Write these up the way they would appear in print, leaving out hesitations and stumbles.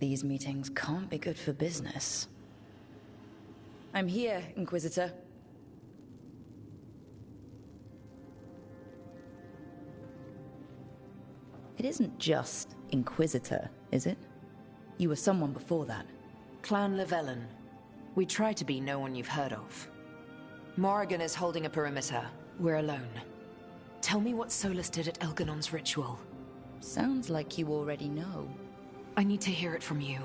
These meetings can't be good for business. I'm here, Inquisitor. It isn't just Inquisitor, is it? You were someone before that. Clan Llewellyn. We try to be no one you've heard of. Morrigan is holding a perimeter. We're alone. Tell me what Solus did at Elganon's ritual. Sounds like you already know. I need to hear it from you.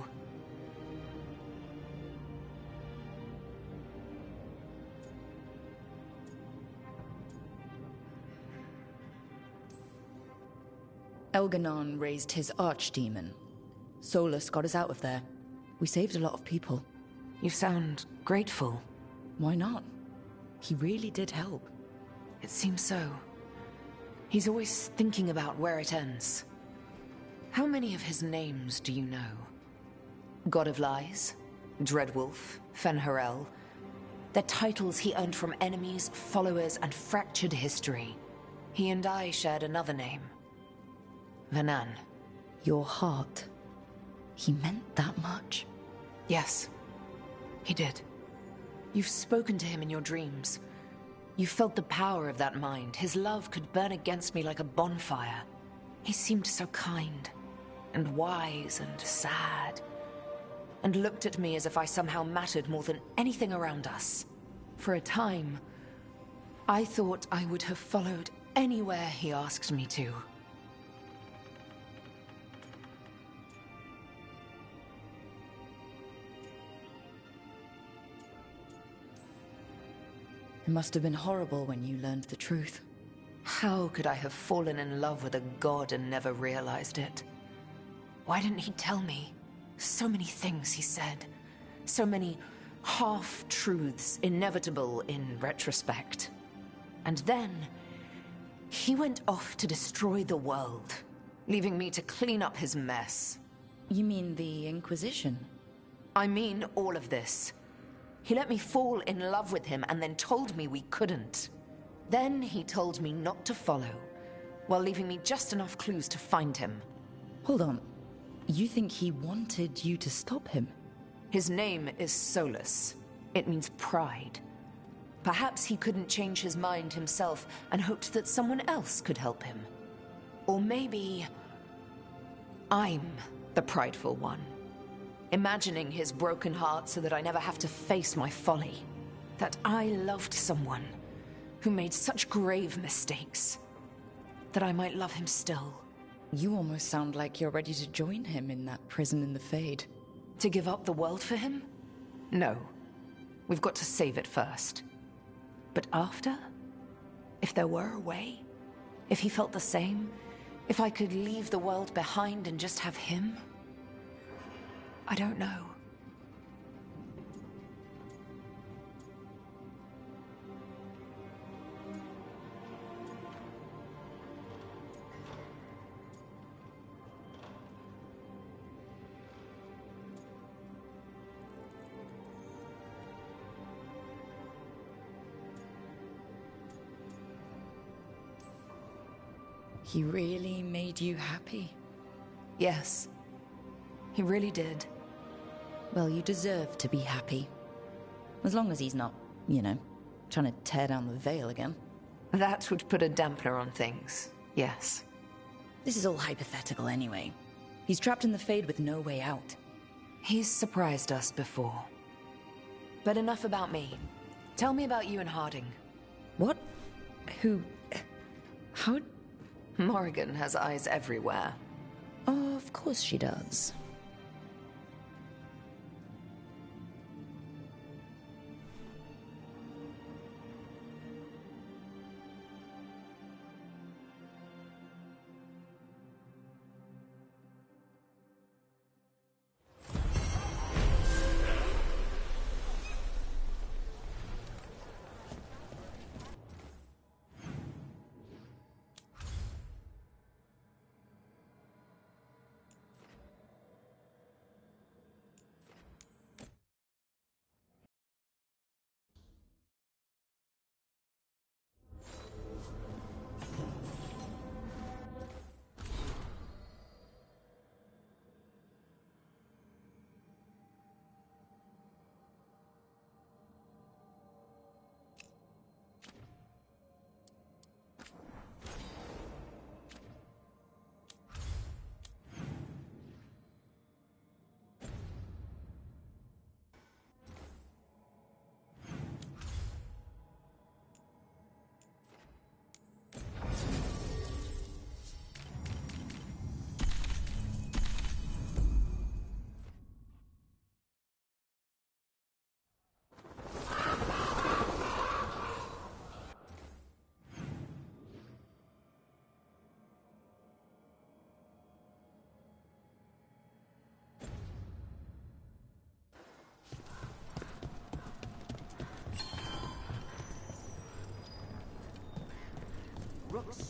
Elganon raised his archdemon. Solus got us out of there. We saved a lot of people. You sound grateful. Why not? He really did help. It seems so. He's always thinking about where it ends. How many of his names do you know? God of Lies, Dreadwolf, Fen'Harel. They're titles he earned from enemies, followers, and fractured history. He and I shared another name. Vanan. Your heart. He meant that much? Yes, he did. You've spoken to him in your dreams. You felt the power of that mind. His love could burn against me like a bonfire. He seemed so kind, and wise, and sad, and looked at me as if I somehow mattered more than anything around us. For a time, I thought I would have followed anywhere he asked me to. It must have been horrible when you learned the truth. How could I have fallen in love with a god and never realized it? Why didn't he tell me? So many things he said. So many half-truths, inevitable in retrospect. And then, he went off to destroy the world, leaving me to clean up his mess. You mean the Inquisition? I mean all of this. He let me fall in love with him and then told me we couldn't. Then he told me not to follow, while leaving me just enough clues to find him. Hold on. You think he wanted you to stop him? His name is Solus. It means pride. Perhaps he couldn't change his mind himself and hoped that someone else could help him. Or maybe I'm the prideful one. Imagining his broken heart so that I never have to face my folly. That I loved someone who made such grave mistakes. That I might love him still. You almost sound like you're ready to join him in that prison in the Fade. To give up the world for him? No. We've got to save it first. But after? If there were a way? If he felt the same? If I could leave the world behind and just have him? I don't know. He really made you happy? Yes. He really did. Well, you deserve to be happy. As long as he's not, trying to tear down the veil again. That would put a dampener on things, yes. This is all hypothetical anyway. He's trapped in the Fade with no way out. He's surprised us before. But enough about me. Tell me about you and Harding. What? Who? How? Morrigan has eyes everywhere. Oh, of course she does.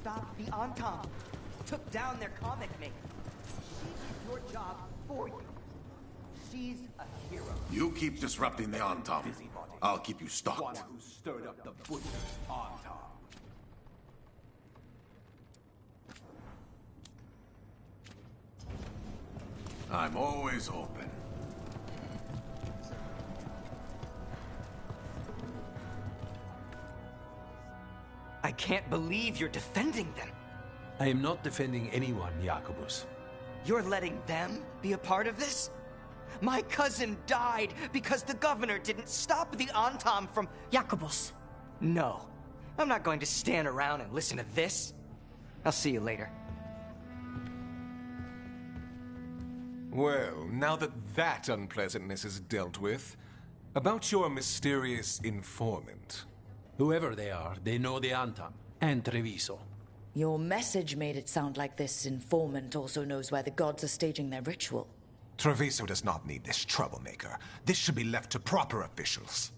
stopped the Antam, took down their comic maker. She did your job for you. She's a hero. You keep disrupting the Antam. I'll keep you stopped. One who stirred up the butcher's Antam. I'm always open. I can't believe you're defending them. I am not defending anyone, Jacobus. You're letting them be a part of this? My cousin died because the governor didn't stop the Antam from... Jacobus. No. I'm not going to stand around and listen to this. I'll see you later. Well, now that unpleasantness is dealt with, about your mysterious informant. Whoever they are, they know the Antam and Treviso. Your message made it sound like this informant also knows where the gods are staging their ritual. Treviso does not need this troublemaker. This should be left to proper officials.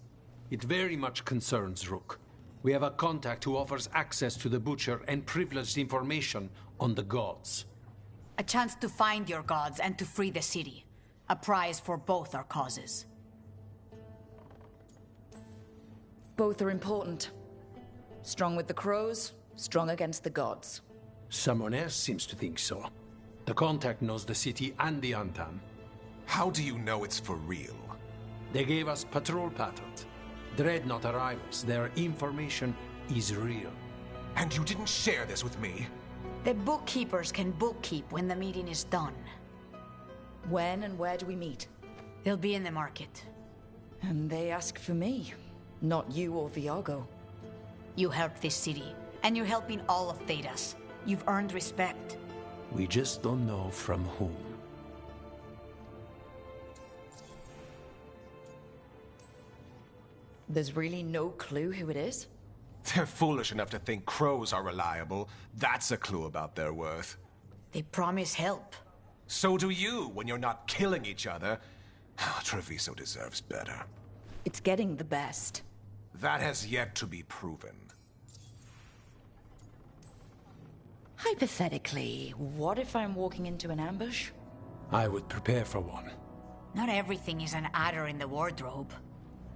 It very much concerns Rook. We have a contact who offers access to the Butcher and privileged information on the gods. A chance to find your gods and to free the city. A prize for both our causes. Both are important. Strong with the crows, strong against the gods. Someone else seems to think so. The contact knows the city and the Antam. How do you know it's for real? They gave us patrol patterns. Dreadnought arrivals. Their information is real. And you didn't share this with me? The bookkeepers can bookkeep when the meeting is done. When and where do we meet? They'll be in the market. And they ask for me, not you or Viago. You helped this city, and you're helping all of Thedas. You've earned respect. We just don't know from whom. There's really no clue who it is? They're foolish enough to think crows are reliable. That's a clue about their worth. They promise help. So do you when you're not killing each other. Treviso deserves better. It's getting the best. That has yet to be proven. Hypothetically, what if I'm walking into an ambush? I would prepare for one. Not everything is an adder in the wardrobe.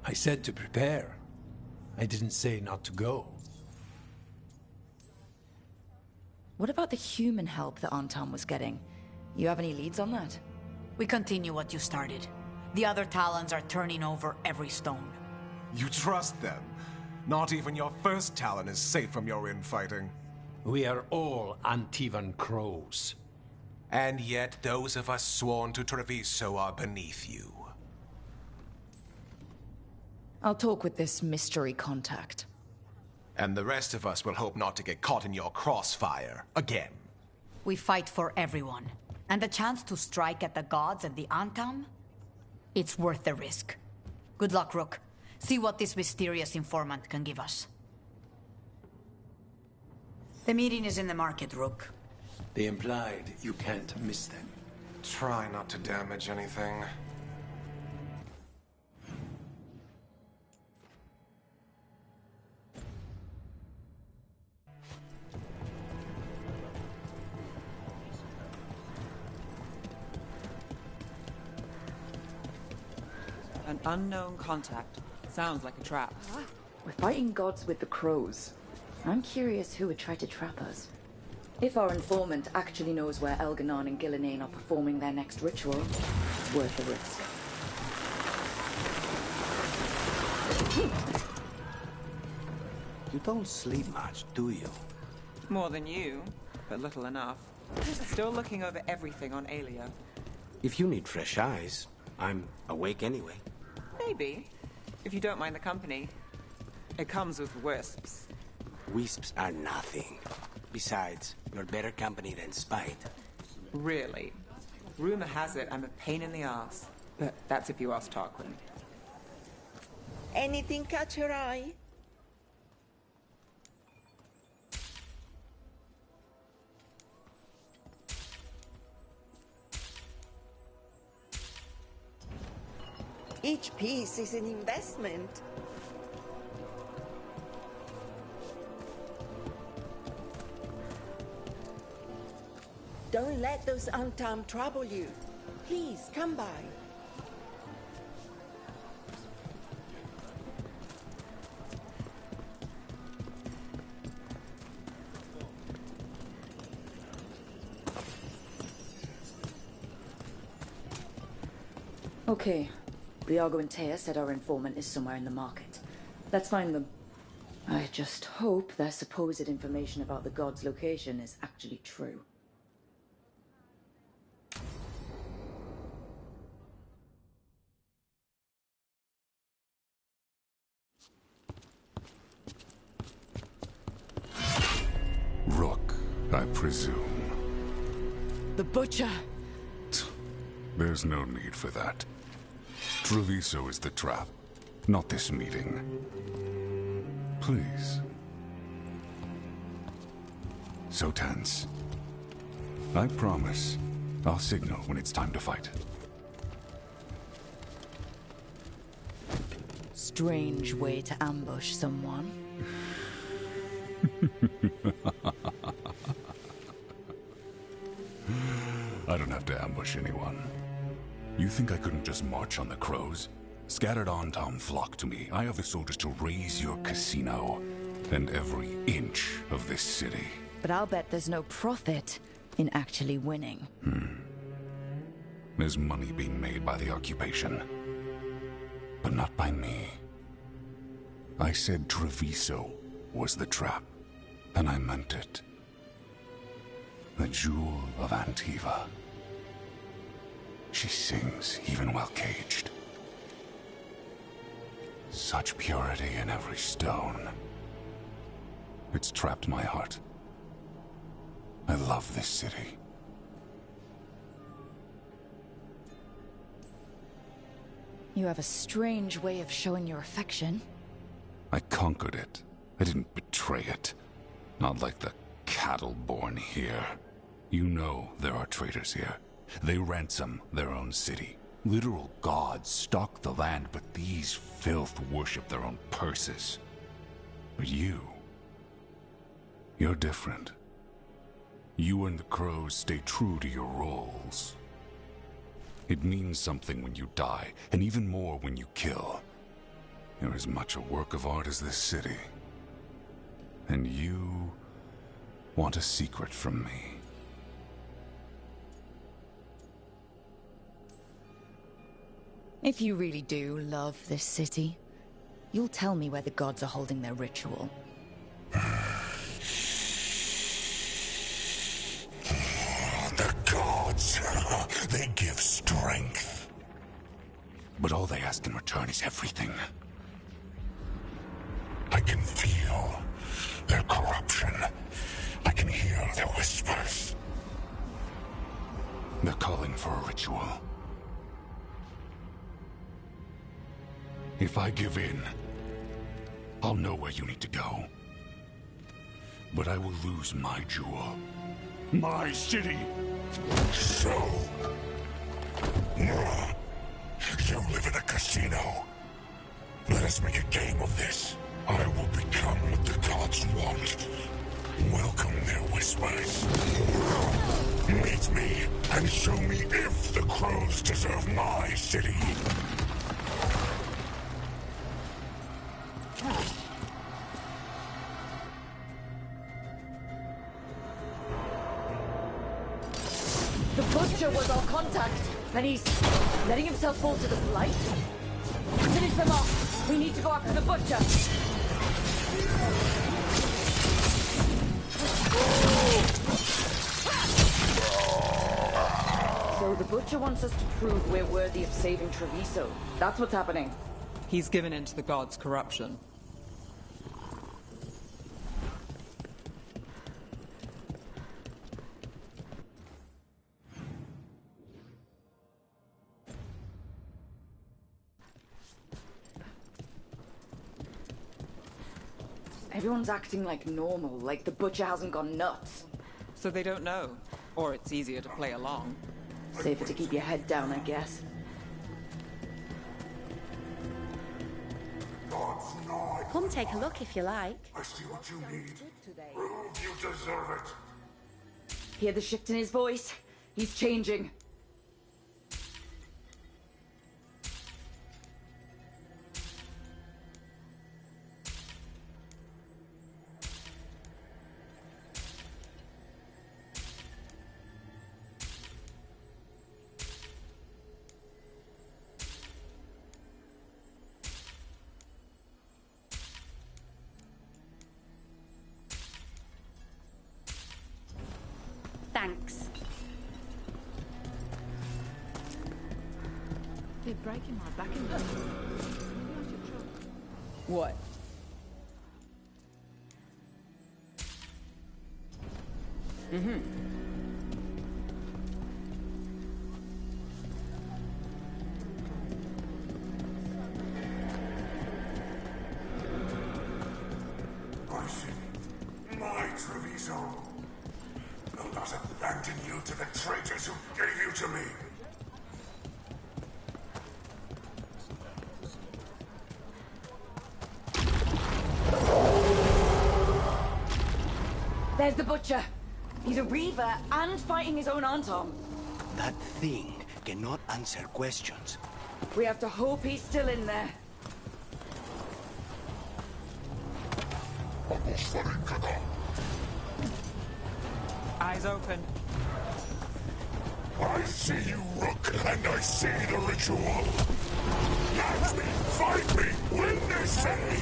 I said to prepare. I didn't say not to go. What about the human help that Antam was getting? You have any leads on that? We continue what you started. The other Talons are turning over every stone. You trust them? Not even your first Talon is safe from your infighting. We are all Antivan crows. And yet those of us sworn to Treviso are beneath you. I'll talk with this mystery contact. And the rest of us will hope not to get caught in your crossfire again. We fight for everyone. And the chance to strike at the gods and the Antam? It's worth the risk. Good luck, Rook. See what this mysterious informant can give us. The meeting is in the market, Rook. They implied you can't miss them. Try not to damage anything. An unknown contact. Sounds like a trap. We're fighting gods with the crows. I'm curious who would try to trap us. If our informant actually knows where Elganon and Gillinane are performing their next ritual, it's worth the risk. You don't sleep much, do you? More than you, but little enough. Still looking over everything on Aelia. If you need fresh eyes, I'm awake anyway. Maybe, if you don't mind the company. It comes with wisps. Wisps are nothing. Besides, you're better company than spite. Really. Rumor has it I'm a pain in the ass. But that's if you ask Tarquin. Anything catch your eye? Each piece is an investment. Don't let those untom trouble you. Please, come by. Okay. Briago and Taya said our informant is somewhere in the market. Let's find them. I just hope their supposed information about the god's location is actually true. Rook, I presume. The Butcher! There's no need for that. Treviso is the trap, not this meeting. Please. So tense. I promise, I'll signal when it's time to fight. Strange way to ambush someone. I don't have to ambush anyone. You think I couldn't just march on the crows? Scattered Ontom flock to me. I have the soldiers to raise your casino and every inch of this city. But I'll bet there's no profit in actually winning. There's money being made by the occupation, but not by me. I said Treviso was the trap, and I meant it. The Jewel of Antiva. She sings even while caged. Such purity in every stone. It's trapped my heart. I love this city. You have a strange way of showing your affection. I conquered it. I didn't betray it. Not like the cattle born here. You know there are traitors here. They ransom their own city. Literal gods stalk the land, but these filth worship their own purses. But you're different. You and the crows stay true to your roles. It means something when you die, and even more when you kill. You're as much a work of art as this city. And you want a secret from me. If you really do love this city, you'll tell me where the gods are holding their ritual. The gods, they give strength. But all they ask in return is everything. I can feel their corruption. I can hear their whispers. They're calling for a ritual. If I give in, I'll know where you need to go. But I will lose my jewel. My city! So... you live in a casino. Let us make a game of this. I will become what the gods want. Welcome their whispers. Meet me and show me if the crows deserve my city. The Butcher was our contact, and he's letting himself fall to the Blight? Finish them off! We need to go after the Butcher! So the Butcher wants us to prove we're worthy of saving Treviso. That's what's happening. He's given in to the gods' corruption. Everyone's acting like normal, like the Butcher hasn't gone nuts. So they don't know. Or it's easier to play along. Safer to keep your head down, I guess. Come take a look if you like. I see what you need. Prove you deserve it. Hear the shift in his voice? He's changing. Thanks. They're breaking my back in there. What? Mm-hmm. I see. My Treviso. Will not abandon you to the traitors who gave you to me. There's the Butcher. He's a Reaver and fighting his own Antom. That thing cannot answer questions. We have to hope he's still in there. Eyes open. I see you, Rook, and I see the ritual. Let me, fight me, win this city!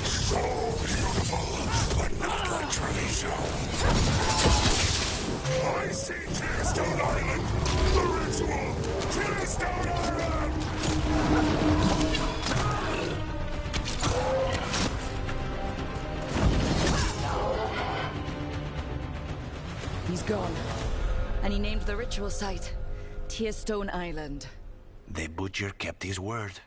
So beautiful, but not like Treviso. I see Tearstone Island! The ritual! Tearstone Island! He's gone. And he named the ritual site Tearstone Island. The Butcher kept his word.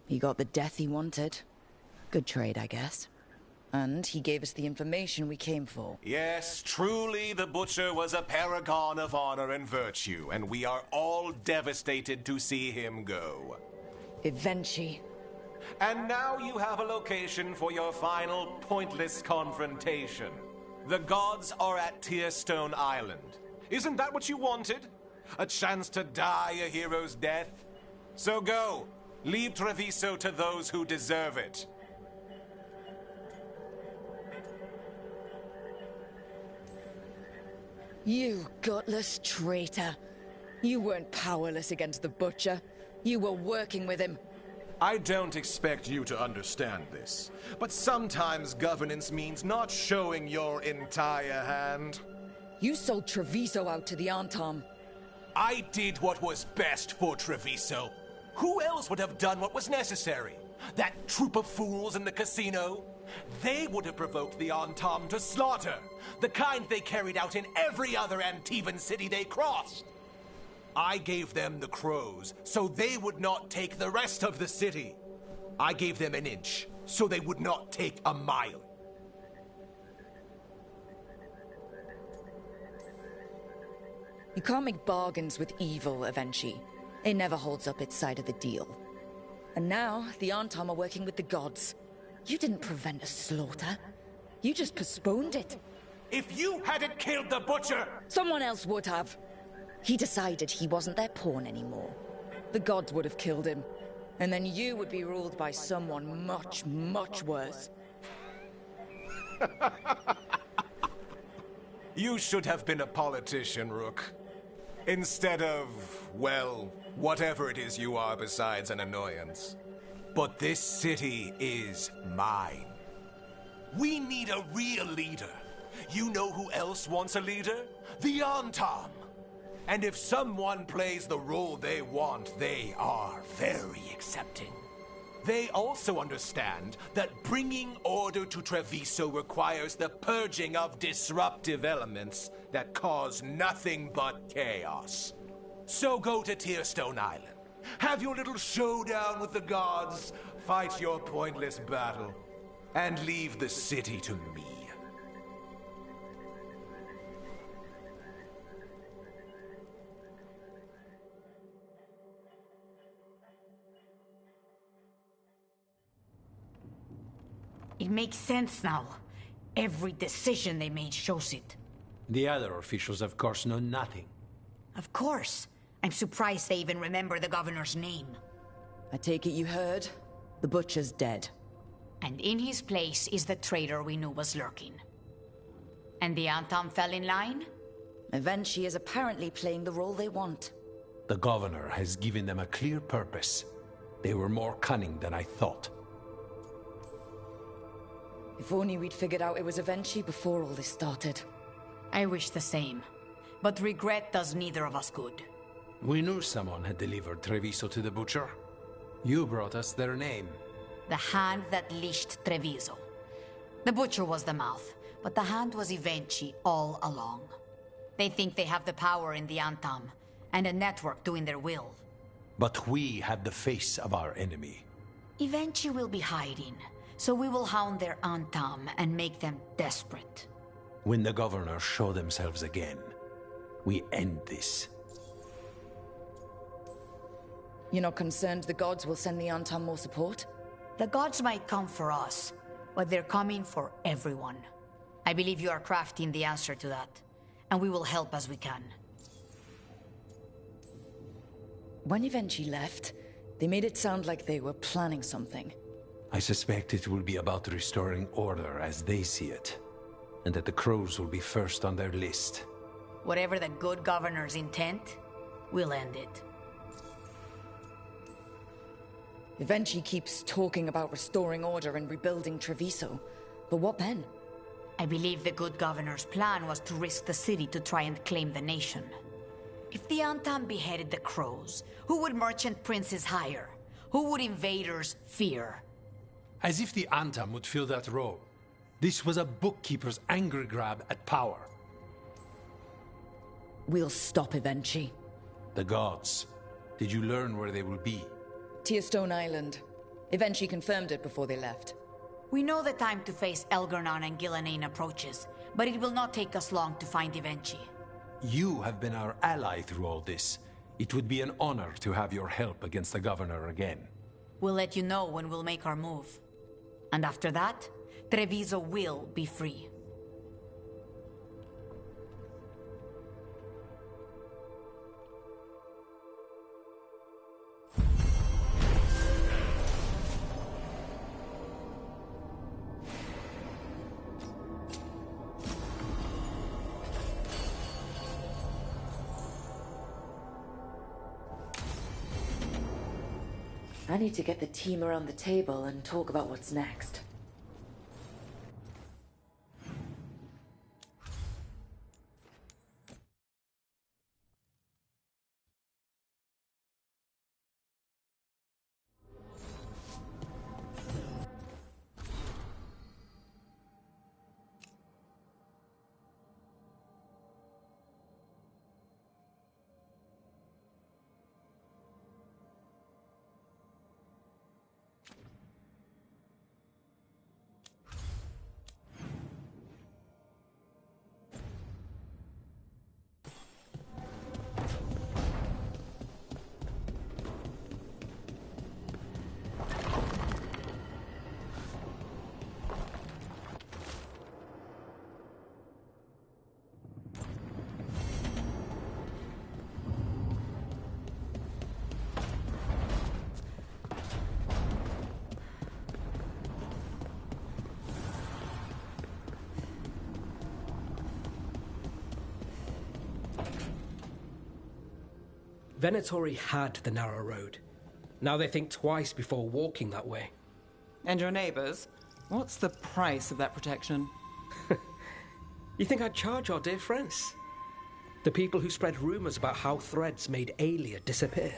He got the death he wanted. Good trade, I guess. And he gave us the information we came for. Yes, truly the Butcher was a paragon of honor and virtue, and we are all devastated to see him go. Eventually. And now you have a location for your final pointless confrontation. The gods are at Tearstone Island. Isn't that what you wanted? A chance to die a hero's death? So go. Leave Treviso to those who deserve it. You gutless traitor. You weren't powerless against the Butcher. You were working with him. I don't expect you to understand this, but sometimes governance means not showing your entire hand. You sold Treviso out to the Antom. I did what was best for Treviso. Who else would have done what was necessary? That troop of fools in the casino? They would have provoked the Antom to slaughter, the kind they carried out in every other Antivan city they crossed. I gave them the crows, so they would not take the rest of the city. I gave them an inch, so they would not take a mile. You can't make bargains with evil, Avenchi. It never holds up its side of the deal. And now, the Antom are working with the gods. You didn't prevent a slaughter. You just postponed it. If you hadn't killed the Butcher... Someone else would have. He decided he wasn't their pawn anymore. The gods would have killed him. And then you would be ruled by someone much, much worse. You should have been a politician, Rook. Instead of, well, whatever it is you are besides an annoyance. But this city is mine. We need a real leader. You know who else wants a leader? The Antom. And if someone plays the role they want, they are very accepting. They also understand that bringing order to Treviso requires the purging of disruptive elements that cause nothing but chaos. So go to Tearstone Island. Have your little showdown with the gods, fight your pointless battle, and leave the city to me. makes sense now. Every decision they made shows it. The other officials, of course, know nothing. Of course. I'm surprised they even remember the governor's name. I take it you heard? The butcher's dead. And in his place is the traitor we knew was lurking. And the Antam fell in line? Eventually is apparently playing the role they want. The governor has given them a clear purpose. They were more cunning than I thought. If only we'd figured out it was Evenchi before all this started. I wish the same. But regret does neither of us good. We knew someone had delivered Treviso to the butcher. You brought us their name. The hand that leashed Treviso. The butcher was the mouth, but the hand was Evenchi all along. They think they have the power in the Antam, and a network doing their will. But we have the face of our enemy. Evenchi will be hiding, so we will hound their Antam and make them desperate. When the governors show themselves again, we end this. You're not concerned the gods will send the Antam more support? The gods might come for us, but they're coming for everyone. I believe you are crafting the answer to that, and we will help as we can. When Evenchi left, they made it sound like they were planning something. I suspect it will be about restoring order as they see it, and that the crows will be first on their list. Whatever the good governor's intent, we'll end it. Evenchi keeps talking about restoring order and rebuilding Treviso. But what then? I believe the good governor's plan was to risk the city to try and claim the nation. If the Antam beheaded the crows, who would merchant princes hire? Who would invaders fear? As if the Antam would fill that role. This was a bookkeeper's angry grab at power. We'll stop Evenchi. The gods. Did you learn where they will be? Tearstone Island. Evenchi confirmed it before they left. We know the time to face Elgarnan and Gillanane approaches, but it will not take us long to find Evenchi. You have been our ally through all this. It would be an honor to have your help against the governor again. We'll let you know when we'll make our move. And after that, Treviso will be free. I need to get the team around the table and talk about what's next. Venatori had the narrow road. Now they think twice before walking that way. And your neighbors? What's the price of that protection? You think I'd charge our dear friends? The people who spread rumors about how Threads made Aelia disappear.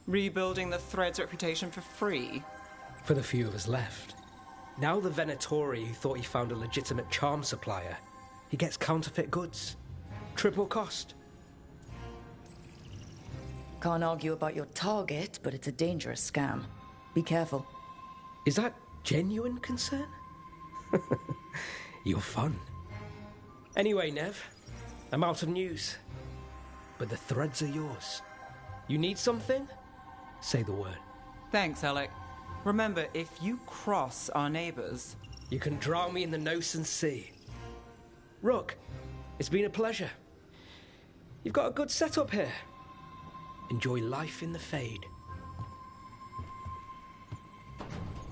Rebuilding the Threads' reputation for free? For the few of us left. Now the Venatori who thought he found a legitimate charm supplier, he gets counterfeit goods. Triple cost. Can't argue about your target, but it's a dangerous scam. Be careful. Is that genuine concern? You're fun. Anyway, Nev, I'm out of news. But the Threads are yours. You need something? Say the word. Thanks, Alec. Remember, if you cross our neighbors, You can drown me in the Nosen Sea. Rook, it's been a pleasure. You've got a good setup here. Enjoy life in the Fade.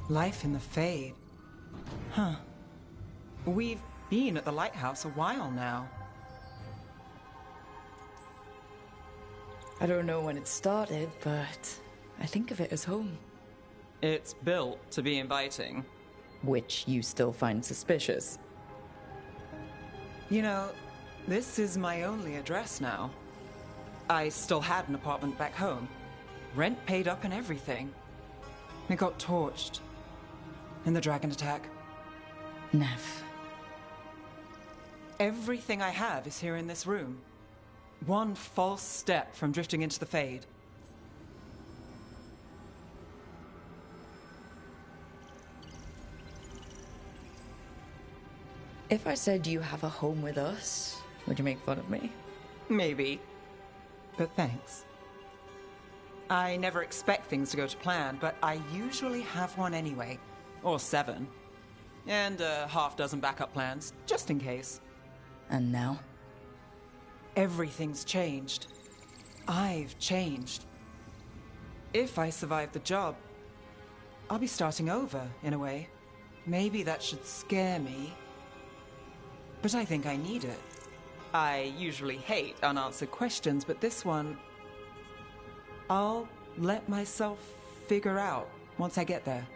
Life in the Fade? Huh. We've been at the lighthouse a while now. I don't know when it started, but I think of it as home. It's built to be inviting. Which you still find suspicious. You know, this is my only address now. I still had an apartment back home. Rent paid up and everything. It got torched. In the dragon attack. Nev. Everything I have is here in this room. One false step from drifting into the Fade. If I said you have a home with us, would you make fun of me? Maybe. But thanks. I never expect things to go to plan, but I usually have one anyway. Or 7. And a half-dozen backup plans, just in case. And now? Everything's changed. I've changed. If I survive the job, I'll be starting over, in a way. Maybe that should scare me. But I think I need it. I usually hate unanswered questions, but this one, I'll let myself figure out once I get there.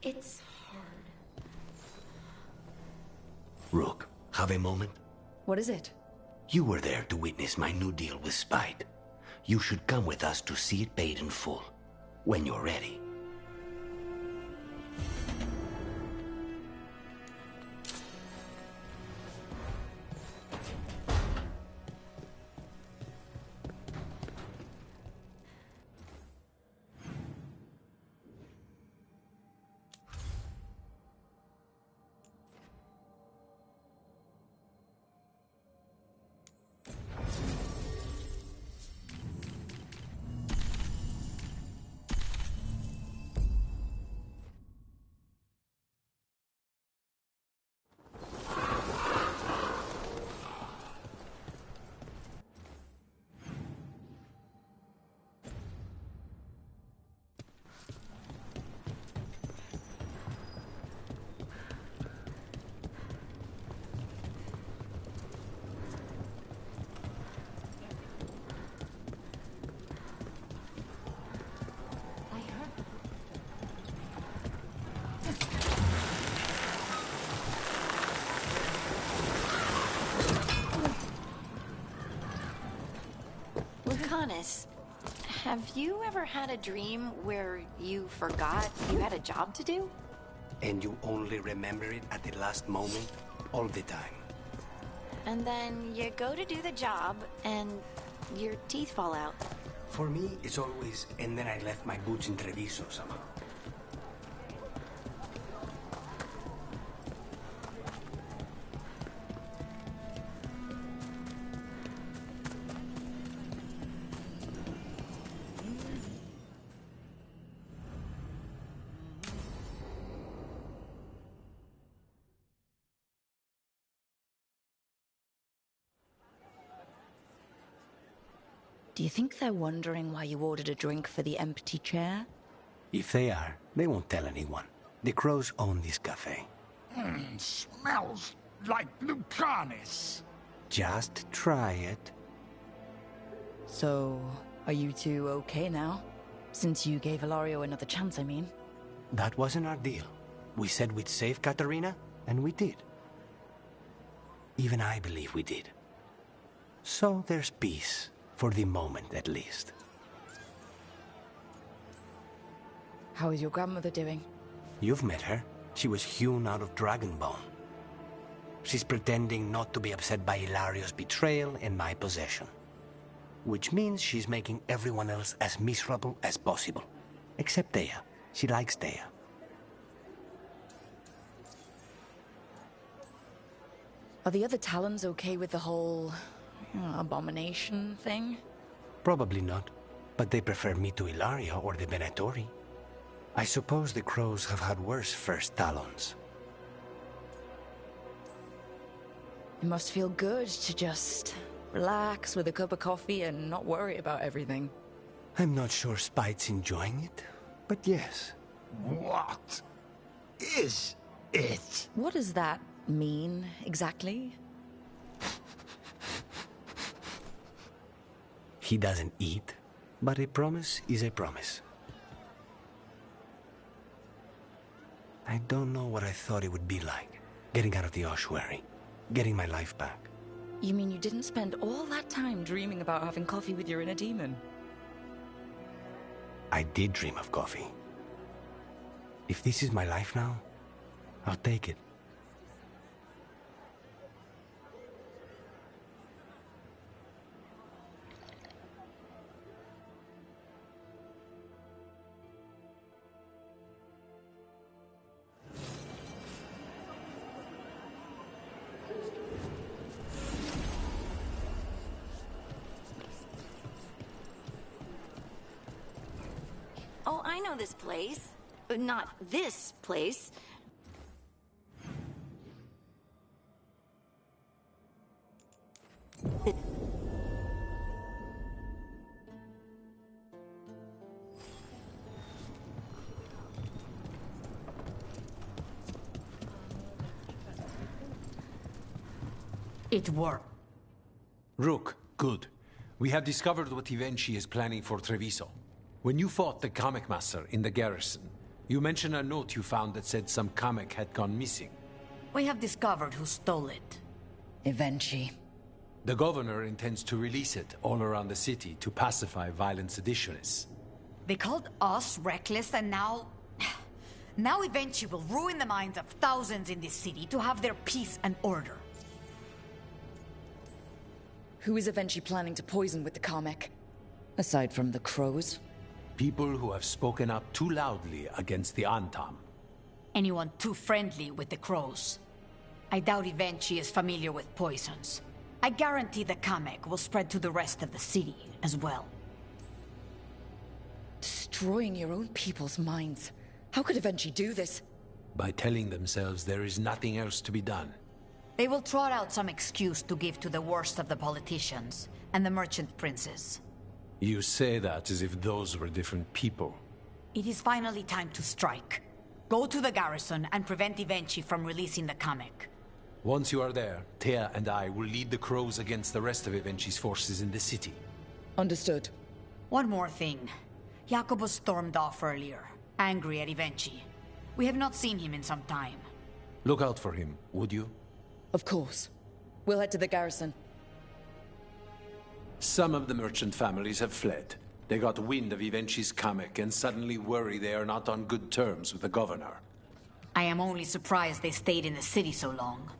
It's hard. Rook, have a moment? What is it? You were there to witness my new deal with Spite. You should come with us to see it paid in full, when you're ready. Lucanus, have you ever had a dream where you forgot you had a job to do? And you only remember it at the last moment, all the time. And then you go to do the job, and your teeth fall out. For me, it's always, and then I left my boots in Treviso somehow. Do you think they're wondering why you ordered a drink for the empty chair? If they are, they won't tell anyone. The crows own this cafe. Smells like Lucanus. Just try it. So, are you two okay now? Since you gave Ilario another chance, I mean. That wasn't our deal. We said we'd save Katerina, and we did. Even I believe we did. So there's peace, for the moment at least. How is your grandmother doing? You've met her. She was hewn out of Dragonbone. She's pretending not to be upset by Hilario's betrayal and my possession. Which means she's making everyone else as miserable as possible. Except Dea. She likes Dea. Are the other Talons okay with the whole abomination thing? Probably not, but they prefer me to Ilario or the Venatori. I suppose the Crows have had worse first Talons. It must feel good to just relax with a cup of coffee and not worry about everything. I'm not sure Spite's enjoying it, but yes. What is it? What does that mean, exactly? He doesn't eat, but a promise is a promise. I don't know what I thought it would be like, getting out of the ossuary, getting my life back. You mean you didn't spend all that time dreaming about having coffee with your inner demon? I did dream of coffee. If this is my life now, I'll take it. Oh, I know this place. Not this place. It worked. Rook, good. We have discovered what Ivenchi is planning for Treviso. When you fought the Kamek Master in the garrison, you mentioned a note you found that said some Kamek had gone missing. We have discovered who stole it. Ivenchi. The governor intends to release it all around the city to pacify violent seditionists. They called us reckless, and now... Now Ivenchi will ruin the minds of thousands in this city to have their peace and order. Who is Ivenchi planning to poison with the Kamek? Aside from the Crows? People who have spoken up too loudly against the Antam. Anyone too friendly with the Crows. I doubt Ivenchi is familiar with poisons. I guarantee the Kamek will spread to the rest of the city as well. Destroying your own people's minds. How could Ivenchi do this? By telling themselves there is nothing else to be done. They will trot out some excuse to give to the worst of the politicians and the merchant princes. You say that as if those were different people. It is finally time to strike. Go to the garrison and prevent Ivenchi from releasing the Kamek. Once you are there, Thea and I will lead the Crows against the rest of Ivenchi's forces in the city. Understood. One more thing. Jacobo stormed off earlier, angry at Ivenchi. We have not seen him in some time. Look out for him, would you? Of course. We'll head to the garrison. Some of the merchant families have fled. They got wind of Ivenchi's Kamek and suddenly worry they are not on good terms with the governor. I am only surprised they stayed in the city so long.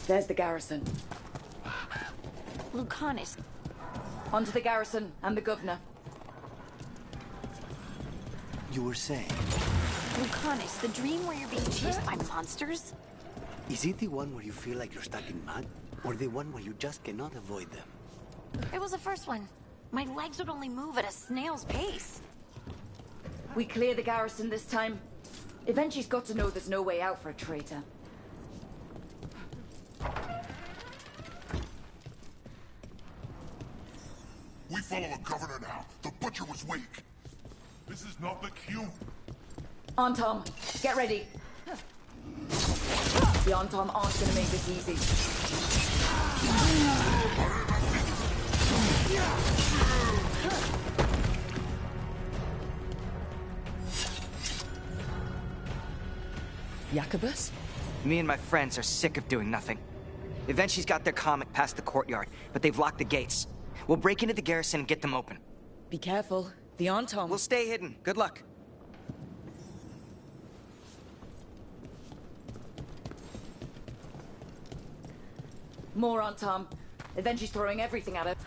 There's the garrison. Lucanus. Onto the garrison and the governor. You were saying? Lucanus, the dream where you're being chased by monsters? Is it the one where you feel like you're stuck in mud? Or the one where you just cannot avoid them? It was the first one. My legs would only move at a snail's pace. We clear the garrison this time. Eventually's got to know there's no way out for a traitor. We follow the governor now. The butcher was weak. This is not the cue. On, Tom. Get ready. The On Tom aren't gonna make this easy. Jacobus? Me and my friends are sick of doing nothing. Eventually's got their comic past the courtyard, but they've locked the gates. We'll break into the garrison and get them open. Be careful. The Antom. We'll stay hidden. Good luck. More on Tom. Eventually's throwing everything at it.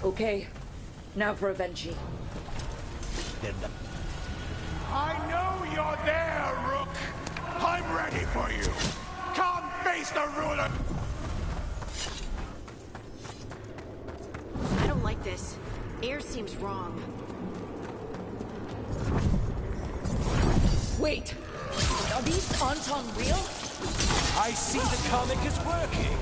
Okay, now for Avenchi. I know you're there, Rook! I'm ready for you! Come face the ruler! I don't like this. Air seems wrong. Wait! Are these Anton real? I see the comic is working!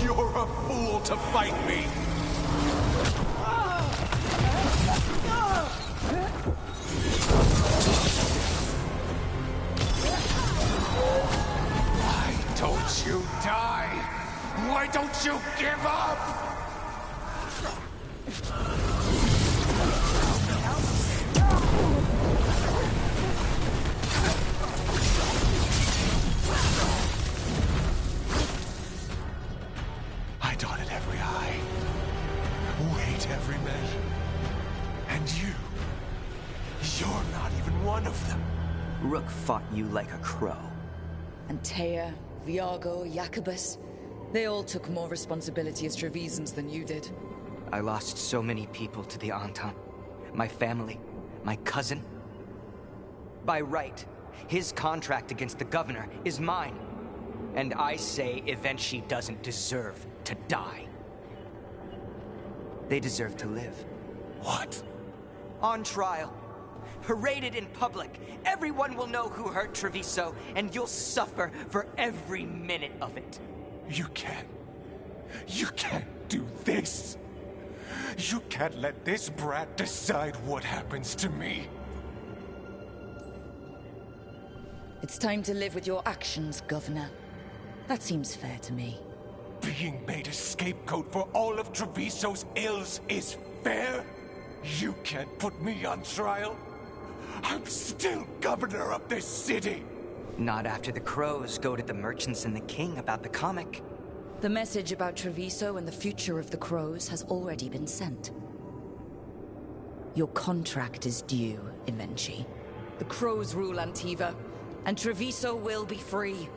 You're a fool to fight me! Why don't you die? Why don't you give up? I dotted every I, weighed every measure. And you're not even one of them. Rook fought you like a crow. Antea, Viago, Jacobus. They all took more responsibility as Trevisans than you did. I lost so many people to the Anton. My family, my cousin. By right, his contract against the governor is mine. And I say Evenchi doesn't deserve to die. They deserve to live. What? On trial. Paraded in public. Everyone will know who hurt Treviso, and you'll suffer for every minute of it. You can't do this. You can't let this brat decide what happens to me. It's time to live with your actions, Governor. That seems fair to me. Being made a scapegoat for all of Treviso's ills is fair? You can't put me on trial? I'm still governor of this city! Not after the crows goaded the merchants and the king about the comic. The message about Treviso and the future of the crows has already been sent. Your contract is due, Evenchi. The crows rule Antiva, and Treviso will be free.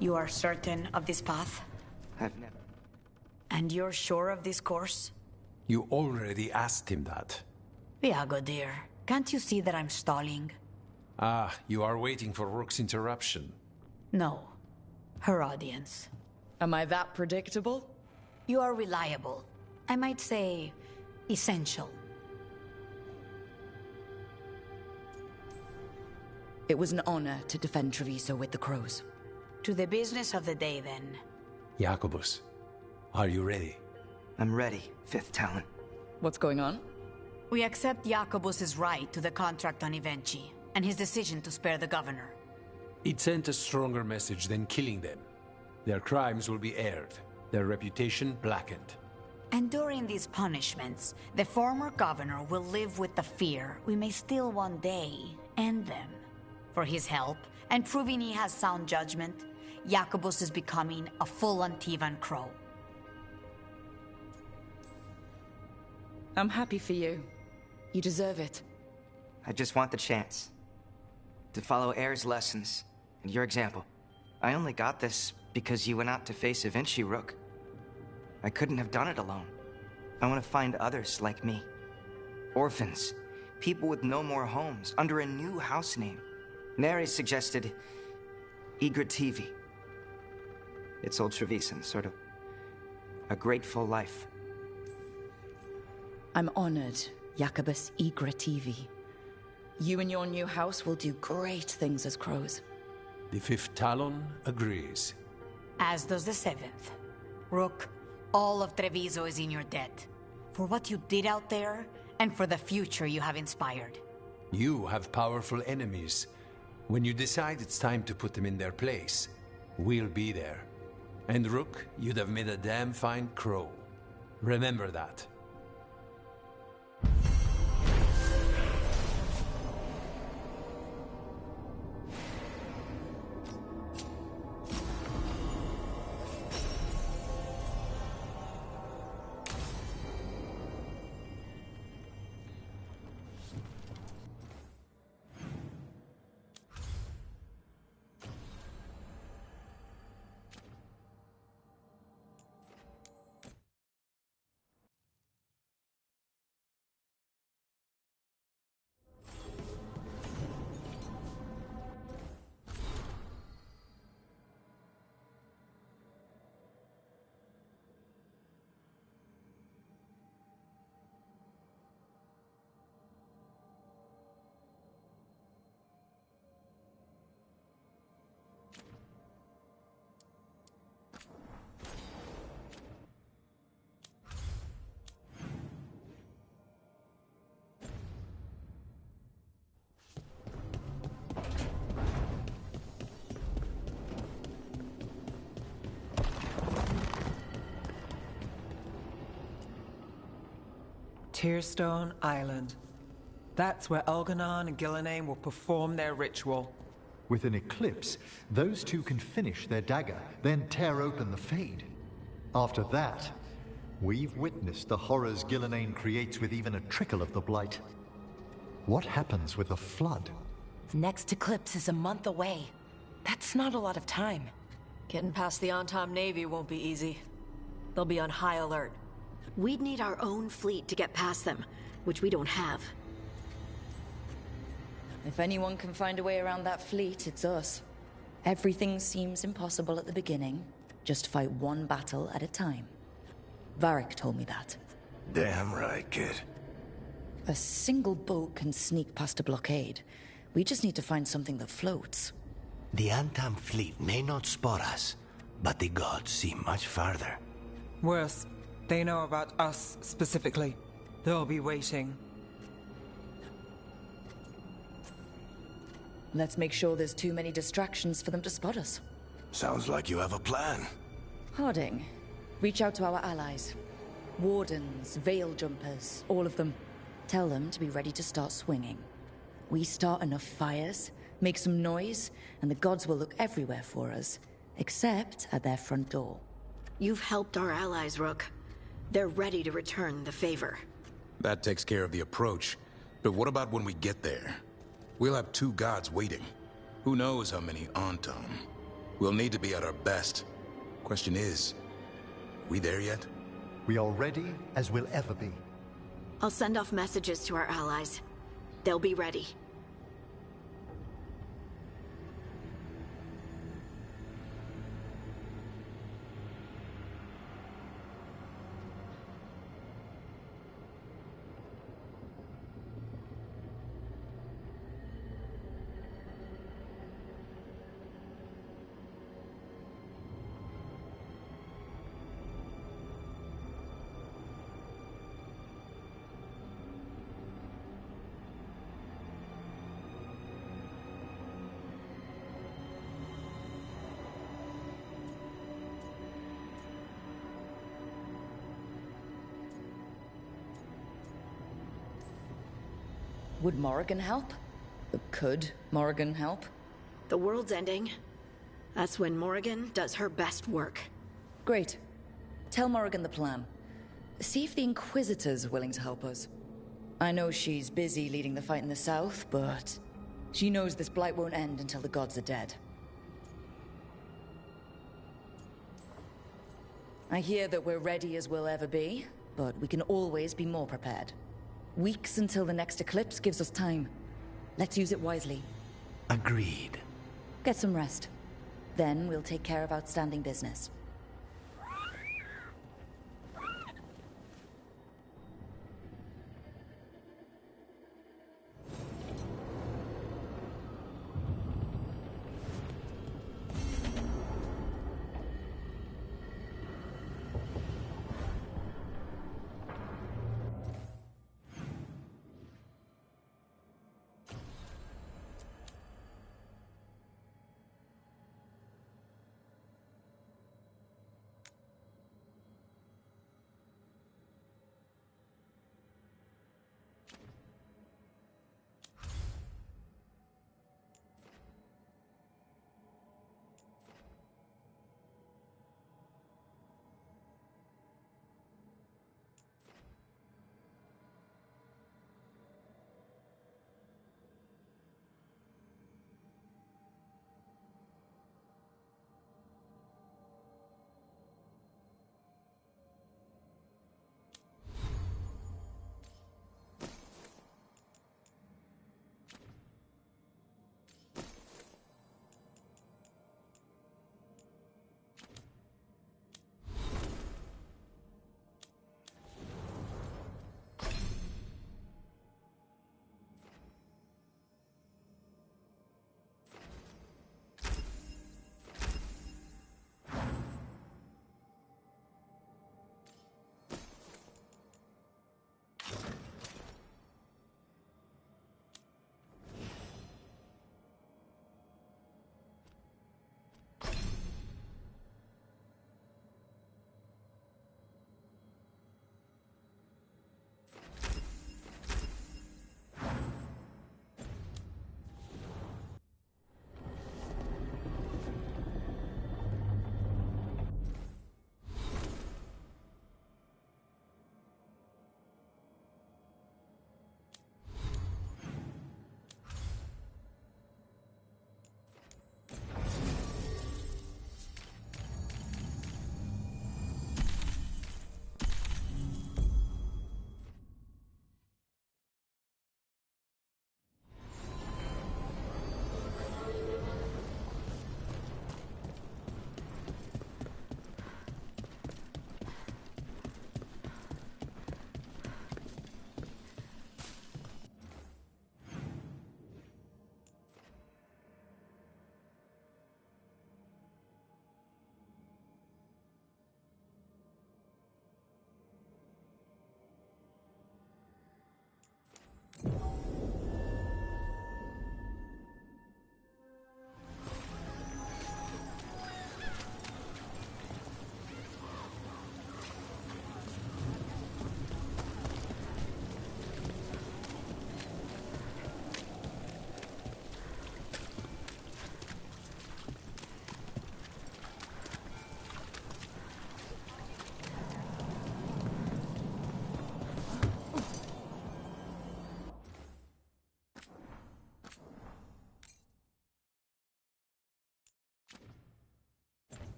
You are certain of this path? I've never... And you're sure of this course? You already asked him that. Viago, dear. Can't you see that I'm stalling? Ah, you are waiting for Rook's interruption. No. Her audience. Am I that predictable? You are reliable. I might say, essential. It was an honor to defend Treviso with the crows. To the business of the day, then. Jacobus, are you ready? I'm ready, Fifth Talon. What's going on? We accept Jacobus's right to the contract on Ivenci, and his decision to spare the governor. It sent a stronger message than killing them. Their crimes will be aired, their reputation blackened. And during these punishments, the former governor will live with the fear we may still one day end them. For his help, and proving he has sound judgment, Jacobus is becoming a full Antivan crow. I'm happy for you. You deserve it. I just want the chance to follow Air's lessons and your example. I only got this because you went out to face Ivenci, Rook. I couldn't have done it alone. I want to find others like me. Orphans, people with no more homes, under a new house name. Neri suggested Igrativi. It's old Trevisan, sort of a grateful life. I'm honored, Jacobus Igrativi. You and your new house will do great things as crows. The Fifth Talon agrees. As does the Seventh. Rook, all of Treviso is in your debt. For what you did out there, and for the future you have inspired. You have powerful enemies. When you decide it's time to put them in their place, we'll be there. And Rook, you'd have made a damn fine crow. Remember that. Tearstone Island. That's where Elganon and Gillenane will perform their ritual. With an eclipse, those two can finish their dagger, then tear open the Fade. After that, we've witnessed the horrors Gillenane creates with even a trickle of the Blight. What happens with a flood? Next eclipse is a month away. That's not a lot of time. Getting past the Antom Navy won't be easy. They'll be on high alert. We'd need our own fleet to get past them, which we don't have. If anyone can find a way around that fleet, it's us. Everything seems impossible at the beginning. Just fight one battle at a time. Varric told me that. Damn right, kid. A single boat can sneak past a blockade. We just need to find something that floats. The Antam fleet may not spot us, but the gods see much farther. Worse, they know about us specifically. They'll be waiting. Let's make sure there's too many distractions for them to spot us. Sounds like you have a plan. Harding, reach out to our allies. Wardens, veil jumpers, all of them. Tell them to be ready to start swinging. We start enough fires, make some noise, and the gods will look everywhere for us, except at their front door. You've helped our allies, Rook. They're ready to return the favor. That takes care of the approach. But what about when we get there? We'll have two gods waiting. Who knows how many Antom? We'll need to be at our best. Question is, we there yet? We are ready as we'll ever be. I'll send off messages to our allies. They'll be ready. Would Morrigan help? Could Morrigan help? The world's ending. That's when Morrigan does her best work. Great. Tell Morrigan the plan. See if the Inquisitor's willing to help us. I know she's busy leading the fight in the south, but she knows this blight won't end until the gods are dead. I hear that we're ready as we'll ever be, but we can always be more prepared. Weeks until the next eclipse gives us time. Let's use it wisely. Agreed. Get some rest. Then we'll take care of outstanding business.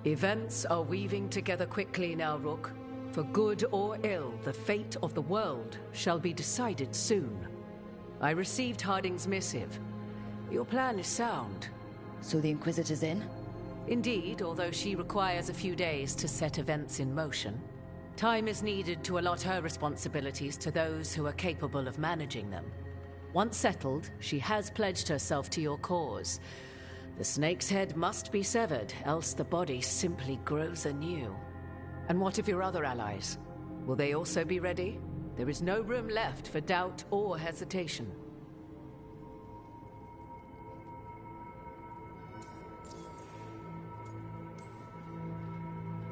Events are weaving together quickly now, Rook. For good or ill, the fate of the world shall be decided soon. I received Harding's missive. Your plan is sound. So the Inquisitor's in? Indeed, although she requires a few days to set events in motion. Time is needed to allot her responsibilities to those who are capable of managing them. Once settled, she has pledged herself to your cause. The snake's head must be severed, else the body simply grows anew. And what of your other allies? Will they also be ready? There is no room left for doubt or hesitation.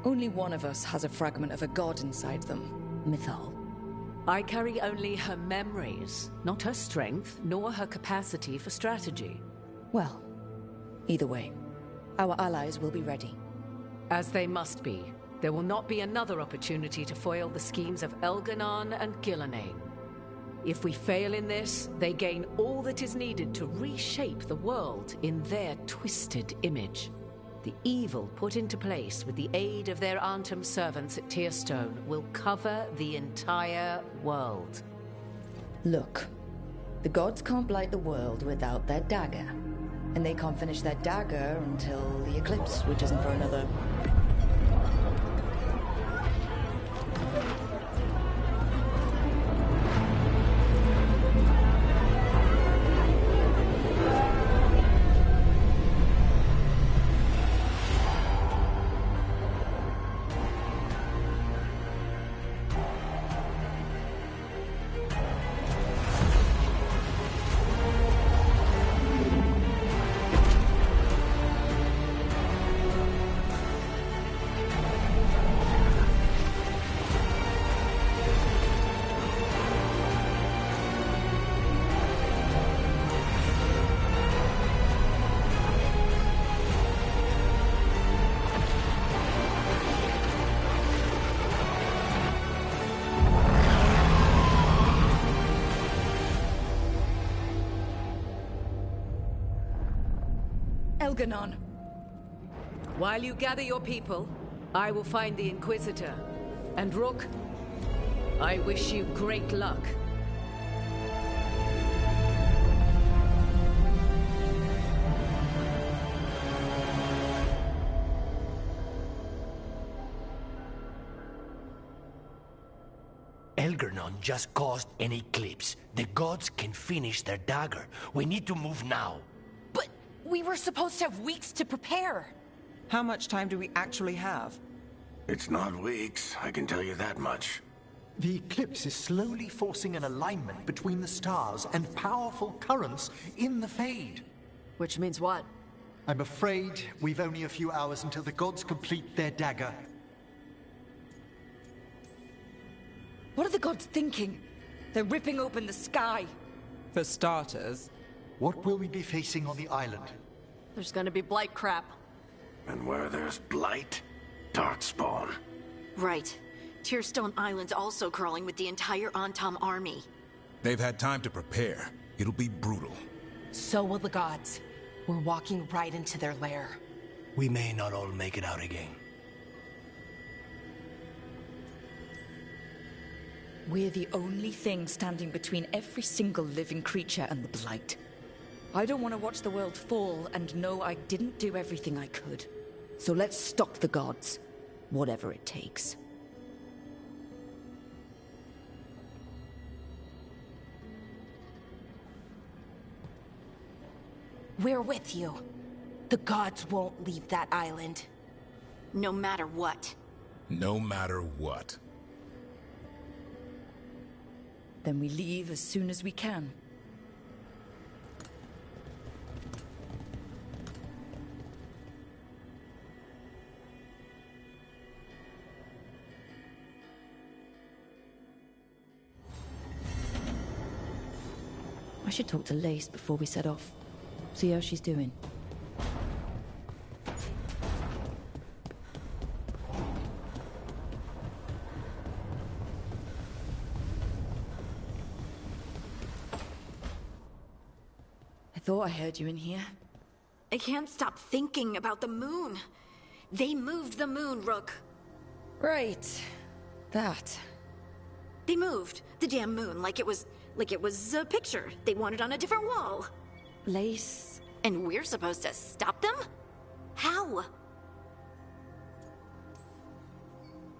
Only one of us has a fragment of a god inside them. Mythal. I carry only her memories, not her strength, nor her capacity for strategy. Well, either way, our allies will be ready. As they must be. There will not be another opportunity to foil the schemes of Elganon and Gillenane. If we fail in this, they gain all that is needed to reshape the world in their twisted image. The evil put into place with the aid of their Arnhem servants at Tearstone will cover the entire world. Look, the gods can't blight the world without their dagger. And they can't finish their dagger until the eclipse, which isn't for another... Elganon. While you gather your people, I will find the Inquisitor. And Rook, I wish you great luck. Elganon just caused an eclipse. The gods can finish their dagger. We need to move now. But we were supposed to have weeks to prepare. How much time do we actually have? It's not weeks, I can tell you that much. The eclipse is slowly forcing an alignment between the stars and powerful currents in the Fade. Which means what? I'm afraid we've only a few hours until the gods complete their dagger. What are the gods thinking? They're ripping open the sky. For starters. What will we be facing on the island? There's gonna be blight crap. And where there's blight, darkspawn. Right. Tearstone Island's also crawling with the entire Antam army. They've had time to prepare. It'll be brutal. So will the gods. We're walking right into their lair. We may not all make it out again. We're the only thing standing between every single living creature and the Blight. I don't want to watch the world fall and know I didn't do everything I could. So let's stop the gods, whatever it takes. We're with you. The gods won't leave that island. No matter what. No matter what. Then we leave as soon as we can. I should talk to Lace before we set off. See how she's doing. I thought I heard you in here. I can't stop thinking about the moon. They moved the moon, Rook. Right. That. They moved the damn moon like it was a picture they wanted on a different wall. Lace. And we're supposed to stop them? How?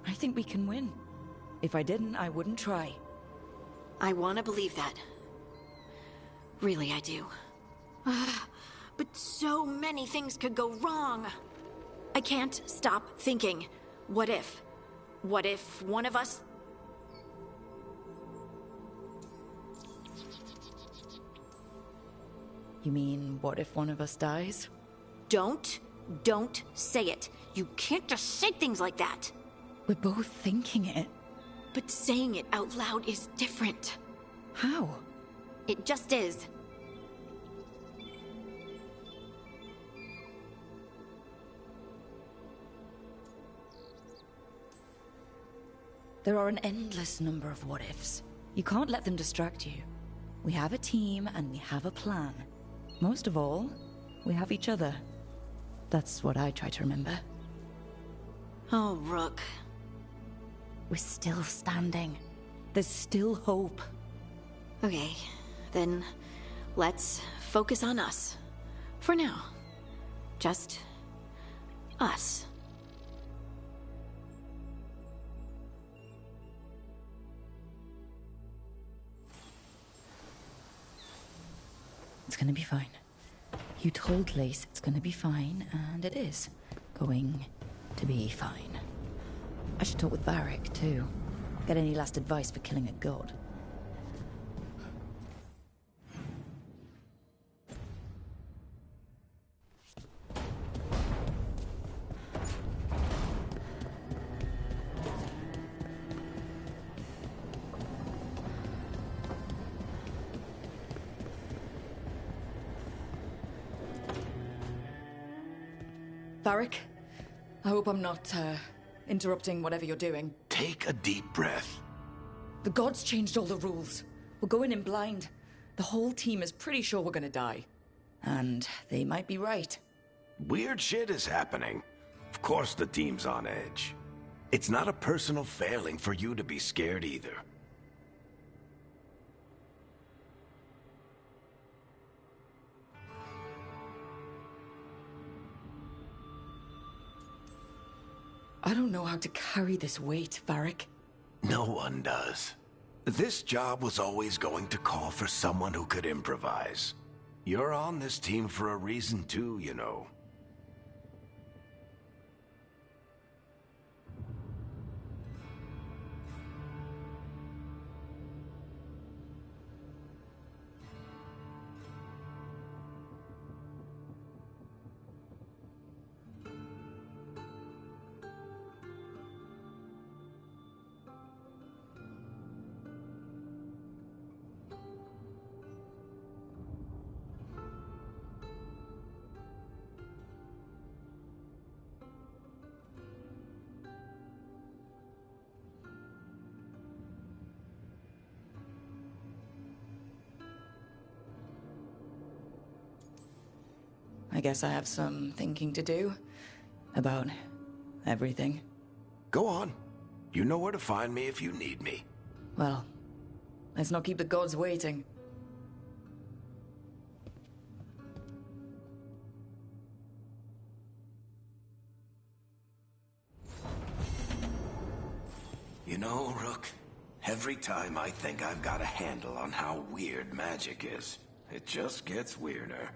I think we can win. If I didn't, I wouldn't try. I want to believe that. Really, I do. But so many things could go wrong. I can't stop thinking. What if? What if one of us... You mean, what if one of us dies? Don't say it. You can't just say things like that. We're both thinking it. But saying it out loud is different. How? It just is. There are an endless number of what-ifs. You can't let them distract you. We have a team and we have a plan. Most of all, we have each other. That's what I try to remember. Oh, Rook. We're still standing. There's still hope. Okay, then let's focus on us. For now. Just us. It's gonna be fine. You told Lace it's gonna be fine, and it is going to be fine. I should talk with Varric, too. Get any last advice for killing a god. Varric, I hope I'm not, interrupting whatever you're doing. Take a deep breath. The gods changed all the rules. We're going in blind. The whole team is pretty sure we're gonna die. And they might be right. Weird shit is happening. Of course the team's on edge. It's not a personal failing for you to be scared either. I don't know how to carry this weight, Varric. No one does. This job was always going to call for someone who could improvise. You're on this team for a reason too, you know. I guess I have some thinking to do. About everything. Go on. You know where to find me if you need me. Well, let's not keep the gods waiting. You know, Rook, every time I think I've got a handle on how weird magic is, it just gets weirder.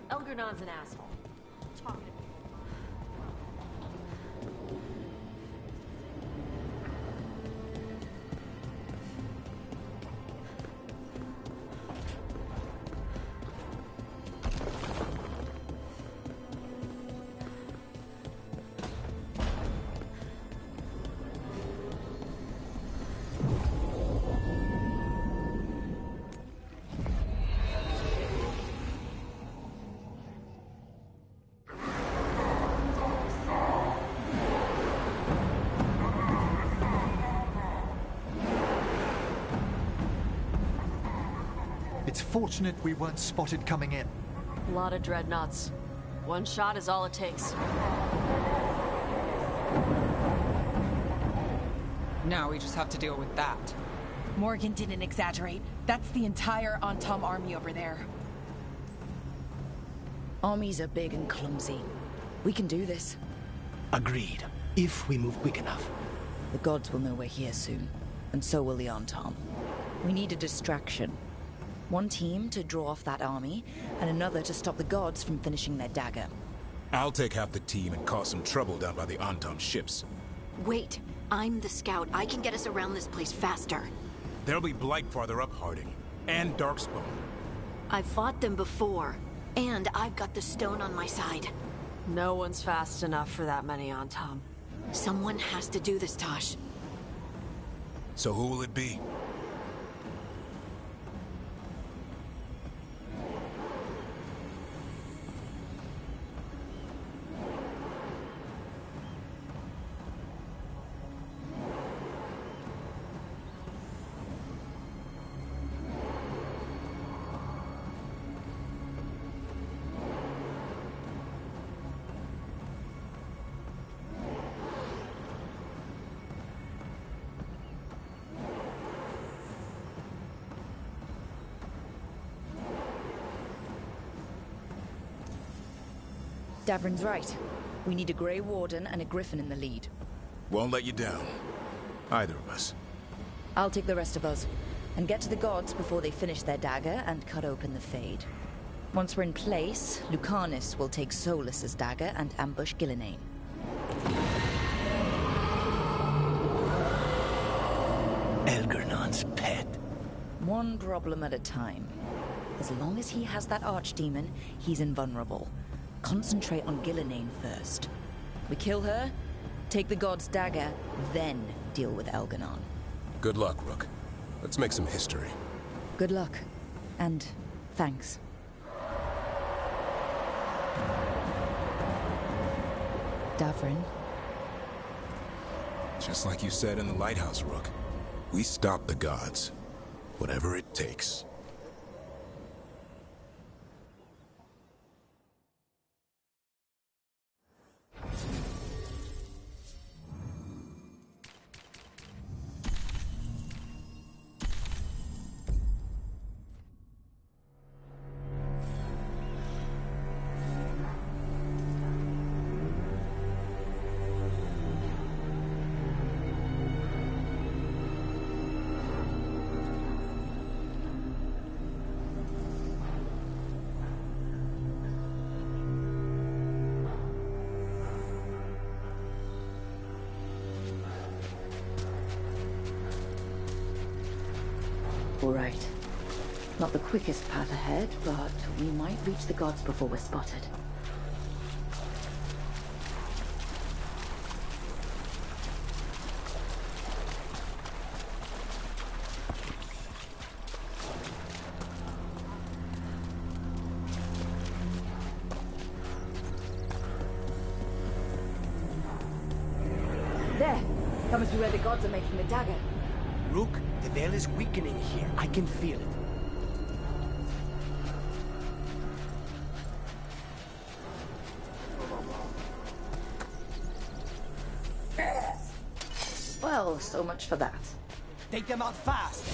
Elgernon's an asshole. Talking to me. It's fortunate we weren't spotted coming in. A lot of dreadnoughts. One shot is all it takes. Now we just have to deal with that. Morgan didn't exaggerate. That's the entire Antom army over there. Armies are big and clumsy. We can do this. Agreed. If we move quick enough. The gods will know we're here soon, and so will the Antom. We need a distraction. One team to draw off that army, and another to stop the gods from finishing their dagger. I'll take half the team and cause some trouble down by the Antom ships. Wait, I'm the scout. I can get us around this place faster. There'll be Blight farther up, Harding. And Darkspawn. I've fought them before, and I've got the stone on my side. No one's fast enough for that many Antom. Someone has to do this, Tosh. So who will it be? Davrin's right. We need a Grey Warden and a Griffin in the lead. Won't let you down. Either of us. I'll take the rest of us, and get to the gods before they finish their dagger and cut open the Fade. Once we're in place, Lucanus will take Solus's dagger and ambush Gillenane. Elgernon's pet. One problem at a time. As long as he has that archdemon, he's invulnerable. Concentrate on Gillenane first. We kill her, take the god's dagger, then deal with Elganon. Good luck, Rook. Let's make some history. Good luck. And thanks. Davrin. Just like you said in the lighthouse, Rook. We stop the gods. Whatever it takes. All right. Not the quickest path ahead, but we might reach the gods before we're spotted. There! That must be where the gods are making the dagger. Rook, the veil is weakening here. I can feel it. Well, so much for that. Take them out fast!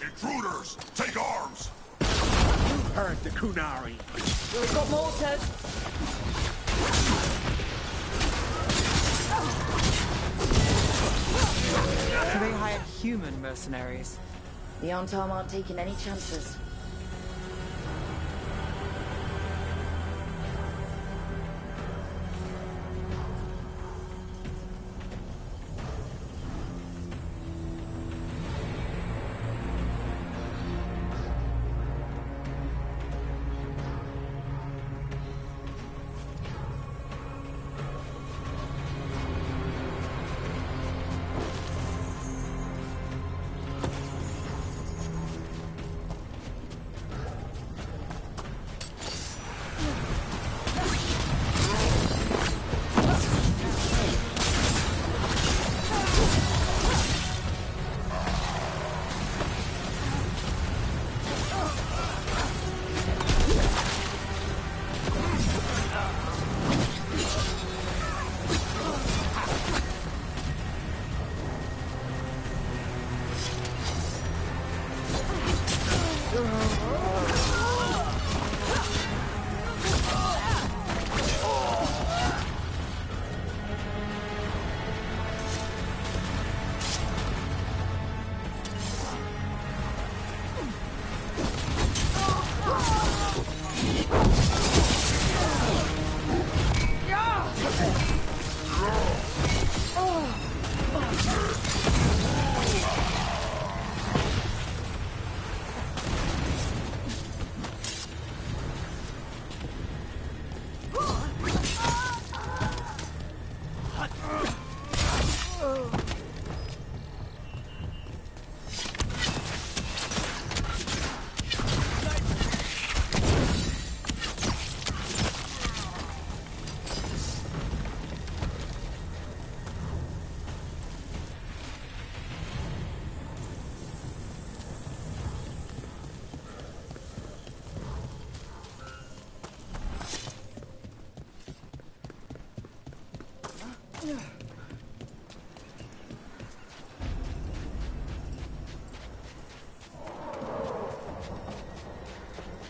Intruders, take arms! You've heard the Kunari. We've got mortars! So they hired human mercenaries. The Antom aren't taking any chances.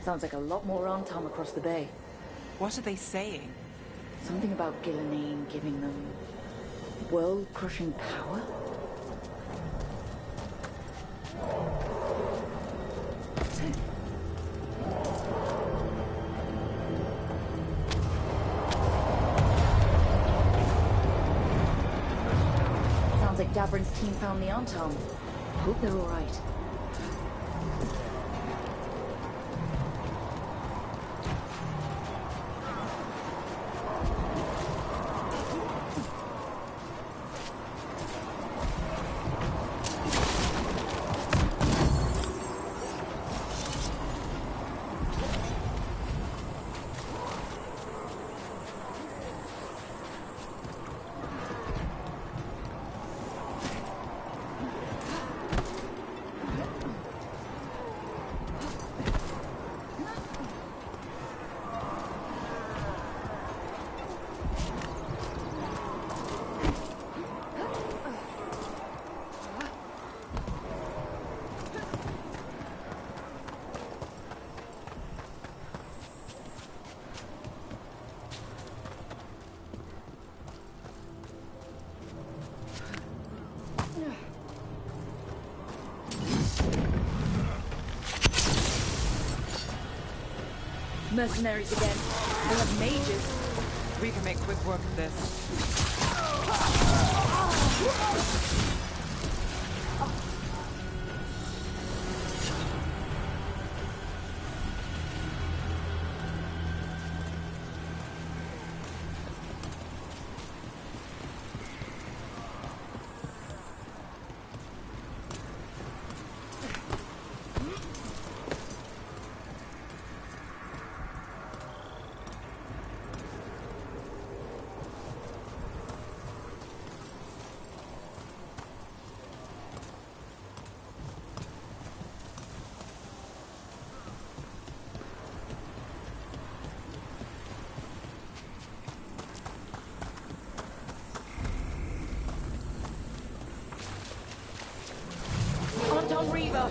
Sounds like a lot more Arntam across the bay. What are they saying? Something about Gillenane giving them world-crushing power? Sounds like Davrin's team found the Arntam. Hope they're all right. Mercenaries again. They have mages. We can make quick work of this. Reaver!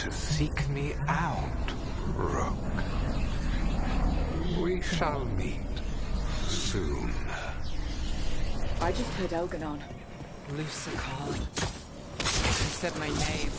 Seek me out, Rook. We shall meet soon. I just heard Elganon. Lucical. He said my name.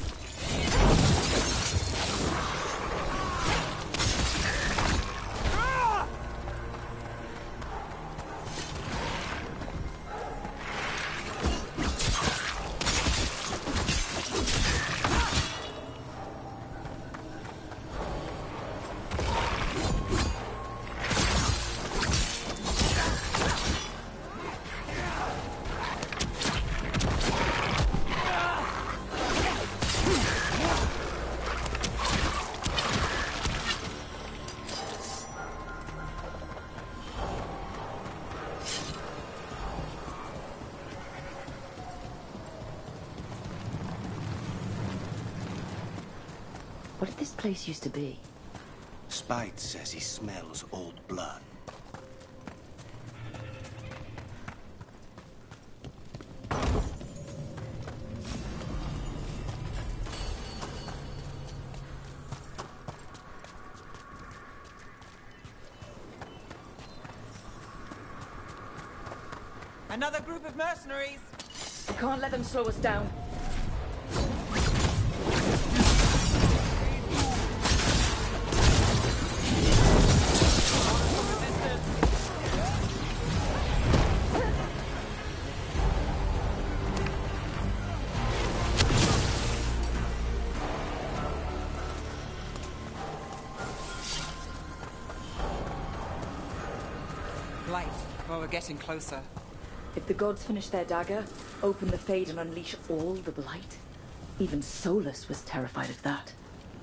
What did this place used to be? Spite says he smells old blood. Another group of mercenaries! We can't let them slow us down. Light. Well, we're getting closer. If the gods finish their dagger, open the Fade and unleash all the blight. Even Solus was terrified of that.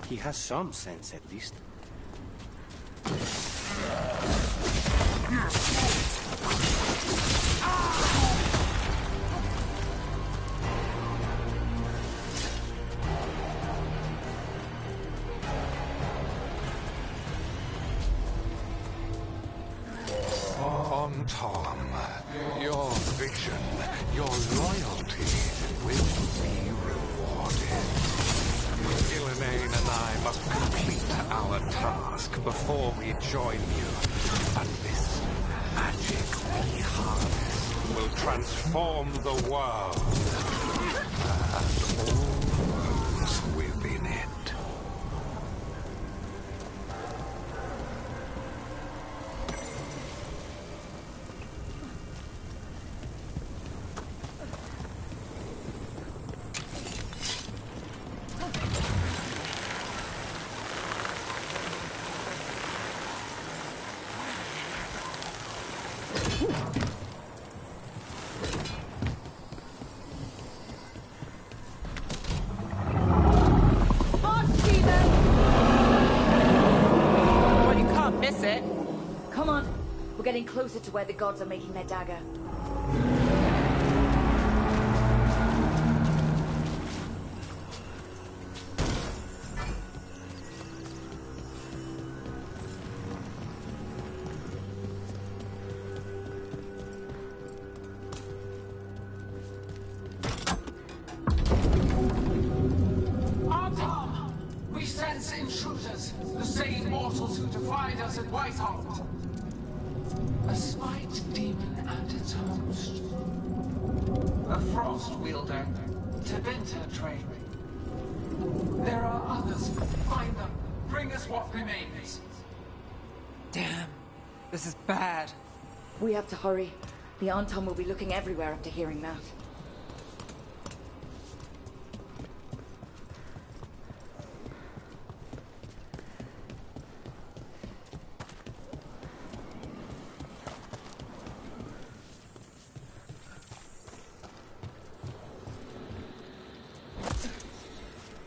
He has some sense, at least. Tom, your vision, your loyalty will be rewarded. Gillenane and I must complete our task before we join you. But this magic we harness will transform the world and all those within it. Getting closer to where the gods are making their dagger. Artom! We sense intruders, the same mortals who defied us at Whitehold. A spite demon and its host. A frost wielder, Tebinta train. There are others. Find them. Bring us what remains. Damn. This is bad. We have to hurry. The Anton will be looking everywhere after hearing that.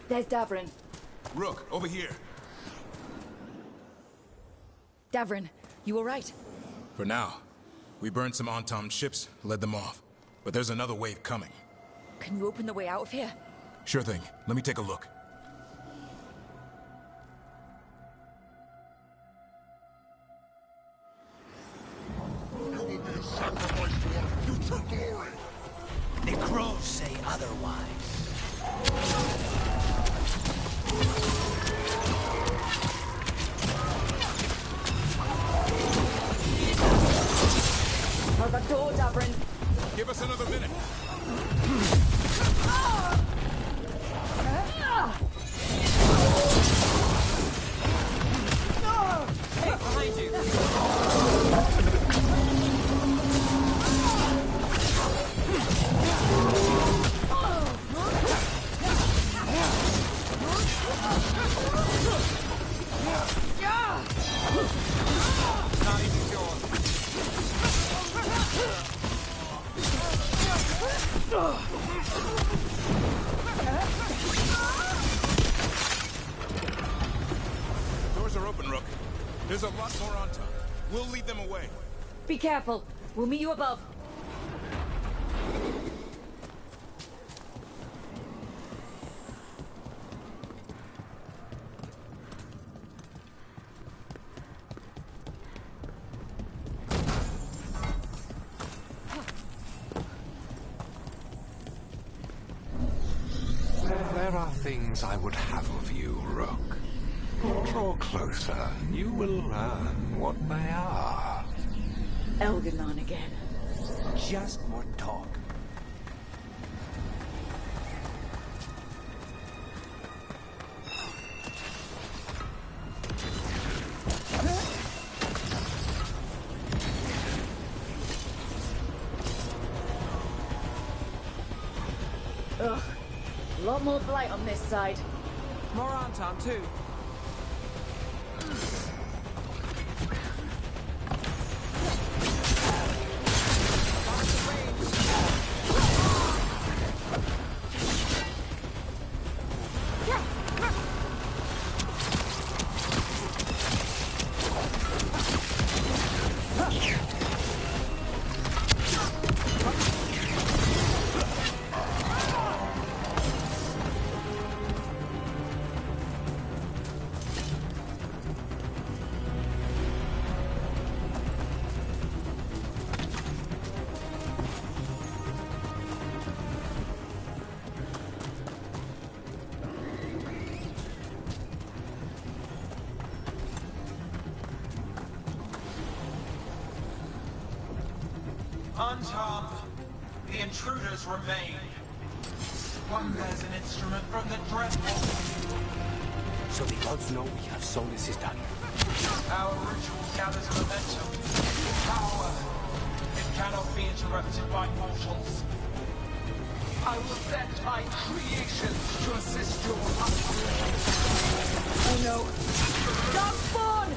There's Davrin. Rook, over here. Davrin, you all right? For now. We burned some Antom ships, led them off. But there's another wave coming. Can you open the way out of here? Sure thing. Let me take a look. You will be a sacrifice to our future glory. The crows say otherwise. How's that door, Davrin? Give us another minute. Hey, behind you! Not even sure. Doors are open, Rook. There's a lot more on top. We'll lead them away. Be careful. We'll meet you above. There are things I would have of you, Rook. Draw closer. You will learn what they are. Elganon again. just more talk. Ugh. A lot more blight on this side. More Anton, too. On top, the intruders remain. One bears an instrument from the Dreadful. So the gods know we have Solus's dagger. Our ritual gathers momentum. Power. It cannot be interrupted by mortals. I will send my creations to assist your upgrade. Oh no. Dark spawn!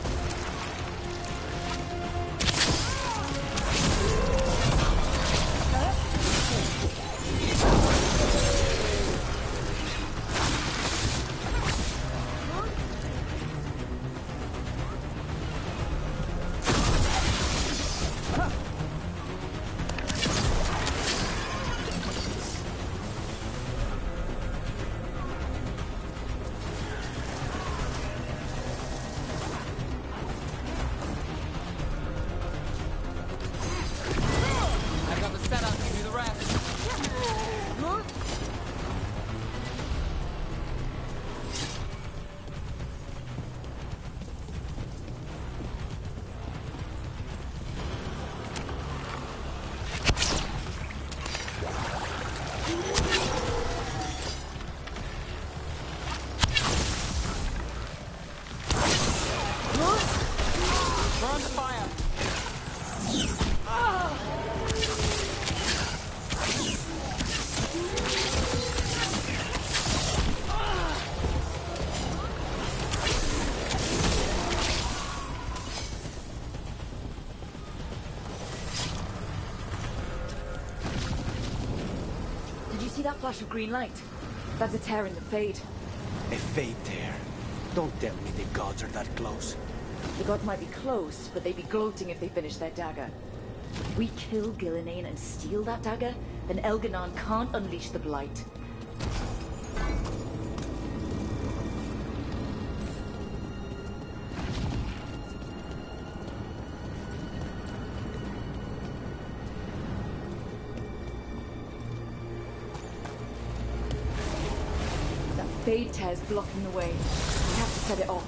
See that flash of green light? That's a tear in the Fade. A fade tear. Don't tell me the gods are that close. The gods might be close, but they'd be gloating if they finished their dagger. If we kill Gillenane and steal that dagger, then Elganon can't unleash the Blight. Fade tear's blocking the way. We have to set it off.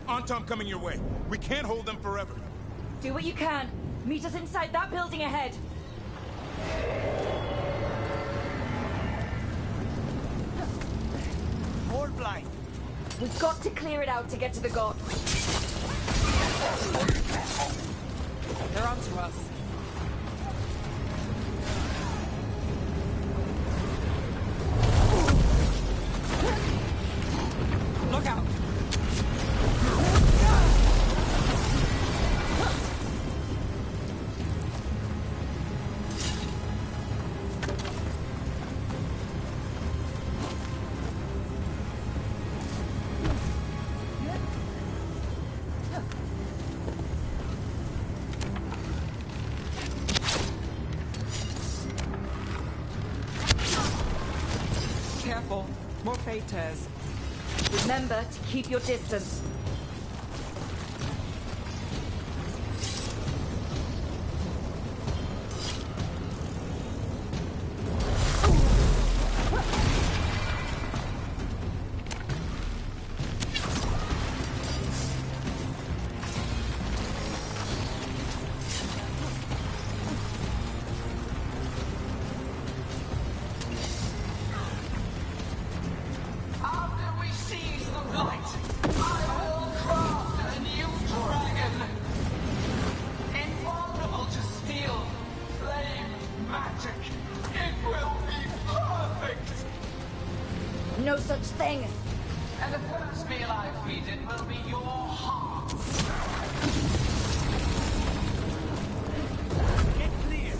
Anton coming your way. We can't hold them forever. Do what you can. Meet us inside that building ahead. More blind. We've got to clear it out to get to the gods. They're onto us. Careful. More fade tears. Remember to keep your distance. After we seize the blight, I will craft a new dragon. Invulnerable to steel, flame, magic. It will be perfect. No such thing. And the first meal I feed it will be your heart. Get clear!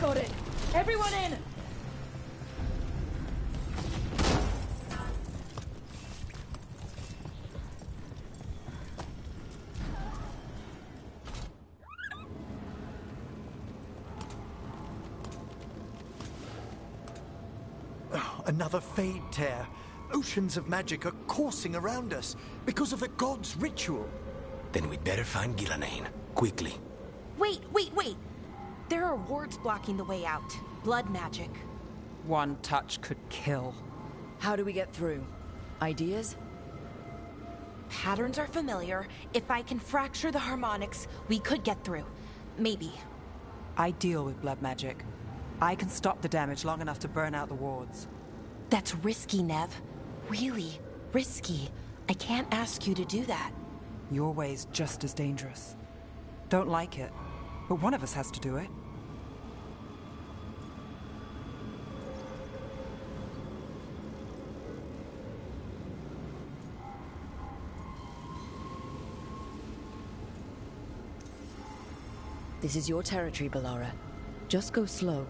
Got it. Everyone in! Another fade tear. Oceans of magic are coursing around us because of the god's ritual. Then we'd better find Gillenane. Quickly. Wait. There are wards blocking the way out. Blood magic. One touch could kill. How do we get through? Ideas? Patterns are familiar. If I can fracture the harmonics, we could get through. Maybe. I deal with blood magic. I can stop the damage long enough to burn out the wards. That's risky, Nev. Really risky. I can't ask you to do that. Your way's just as dangerous. Don't like it, but one of us has to do it. This is your territory, Balara. Just go slow.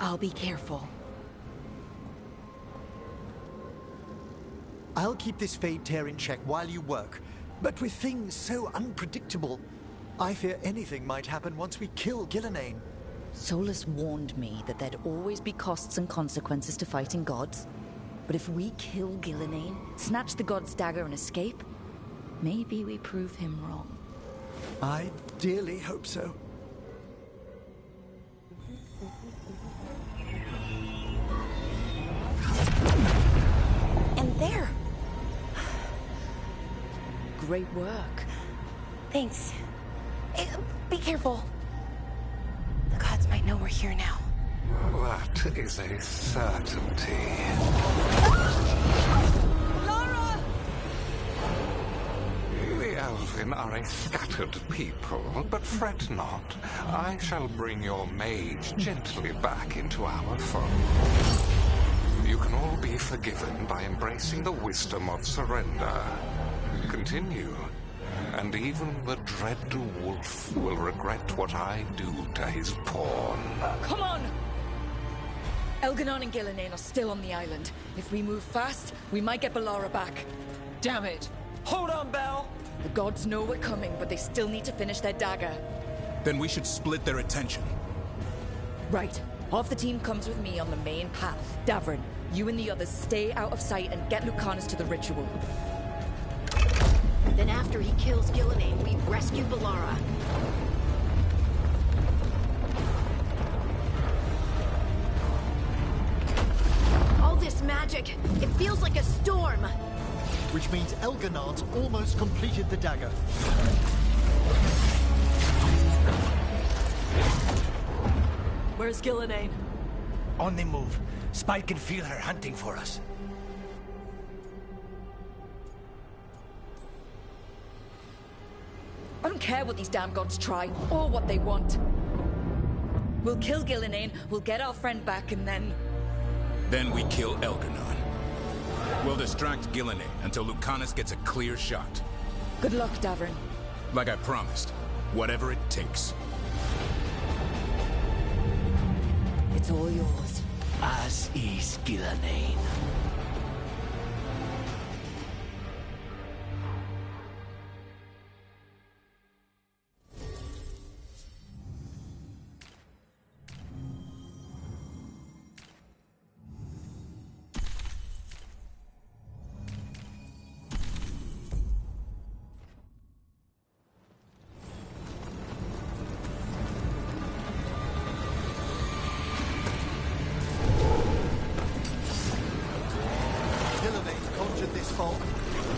I'll be careful. I'll keep this fade tear in check while you work. But with things so unpredictable, I fear anything might happen once we kill Gillenane. Solus warned me that there'd always be costs and consequences to fighting gods. But if we kill Gillenane, snatch the god's dagger and escape, maybe we prove him wrong. I dearly hope so. And there! Great work. Thanks. Be careful. The gods might know we're here now. That is a certainty. Lara! The Elven are a scattered people, but fret not. I shall bring your mage gently back into our fold. You can all be forgiven by embracing the wisdom of surrender. Continue, and even the dread wolf will regret what I do to his pawn. Come on! Elganon and Gillenane are still on the island. If we move fast, we might get Bellara back. Damn it! Hold on, Belle! The gods know we're coming, but they still need to finish their dagger. Then we should split their attention. Right. Half the team comes with me on the main path. Davrin, you and the others stay out of sight and get Lucanus to the ritual. Then after he kills Gillenane, we rescue Bellara. All this magic, it feels like a storm. Which means Elganon's almost completed the dagger. Where's Gillenane? On the move. Spike can feel her hunting for us. I don't care what these damn gods try, or what they want. We'll kill Gillenane, we'll get our friend back, and then... Then we kill Elganon. We'll distract Gillenane until Lucanus gets a clear shot. Good luck, Davrin. Like I promised, whatever it takes. It's all yours. As is Gillenane.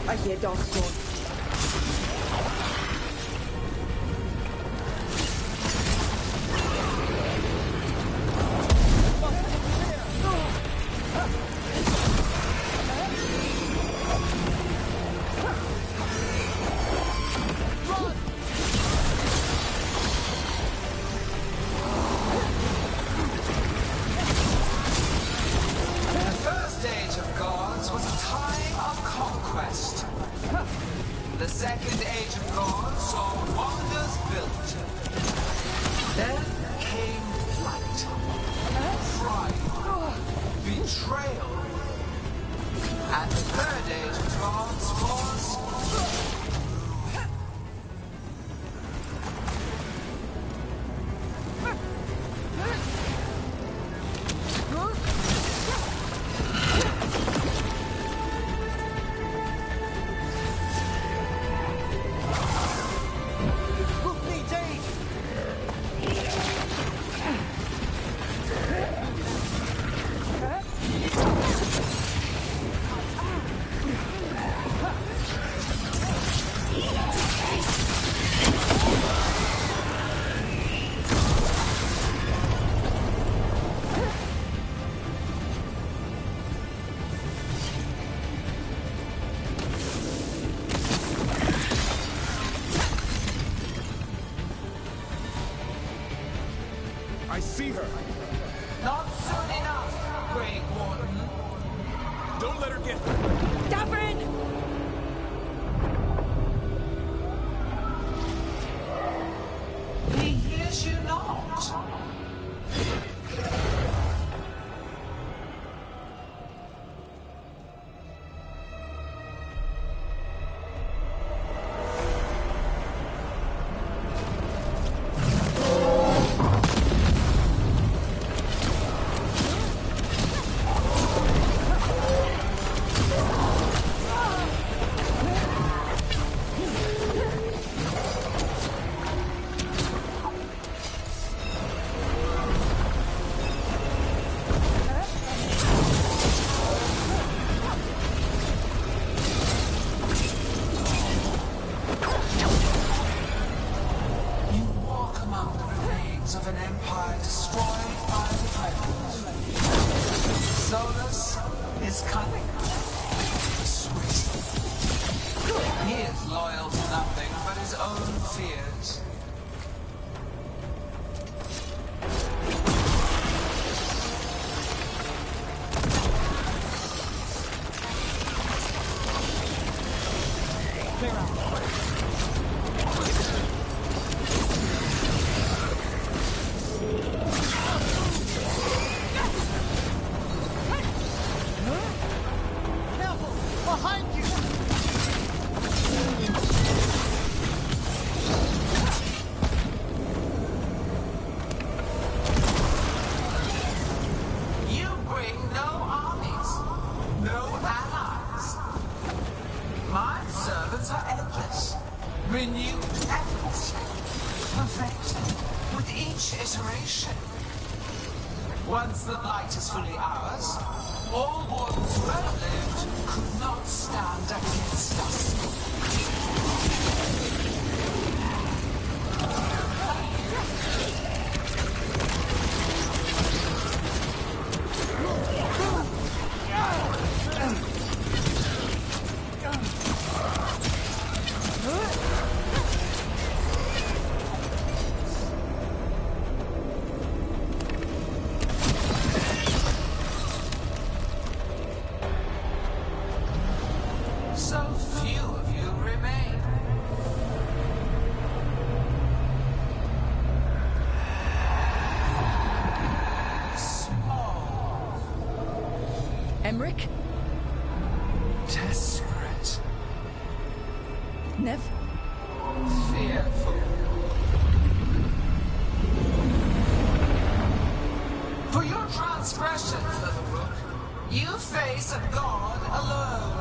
I hear Darkspawn. The second age of gods saw wonders built. Then came flight, pride, betrayal. And the third age of gods was... I see her. Not soon enough, Grey Warden. Don't let her get... Davrin! He hears you not. Once the light is fully ours, all ones who have lived could not stand against us. So few of you remain. Small. Emmerich? Desperate. Nev? Fearful. For your transgressions, little rook, you face a god alone.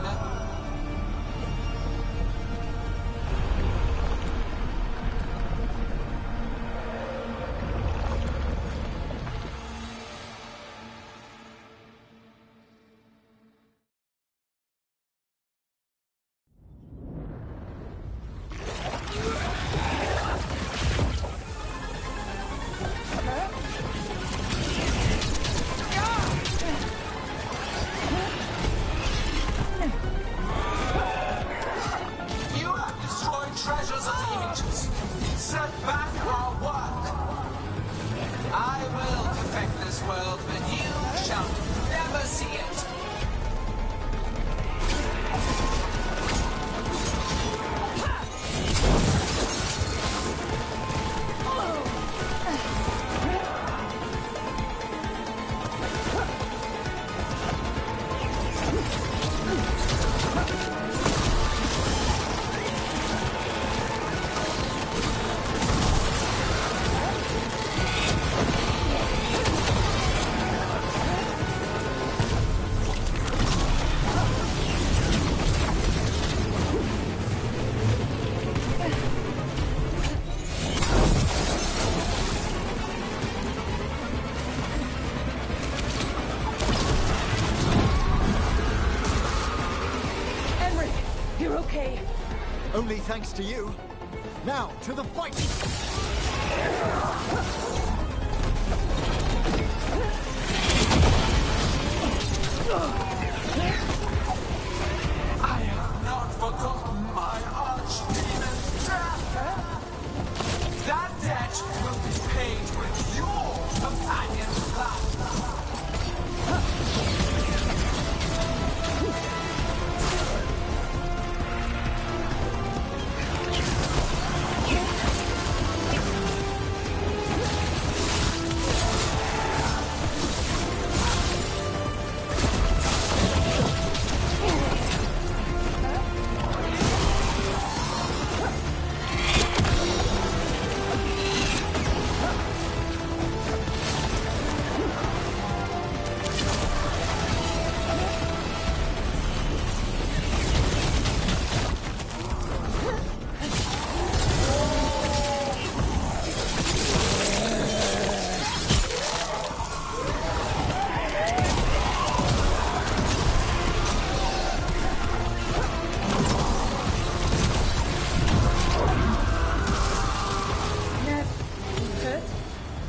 You have destroyed treasures of the ages. Set back our work. I will perfect this world, but you shall never see it. Emmerich! You're okay. Only thanks to you. Now, to the fight! I have not forgotten my archdemon death. That debt will be paid with your companion's blood.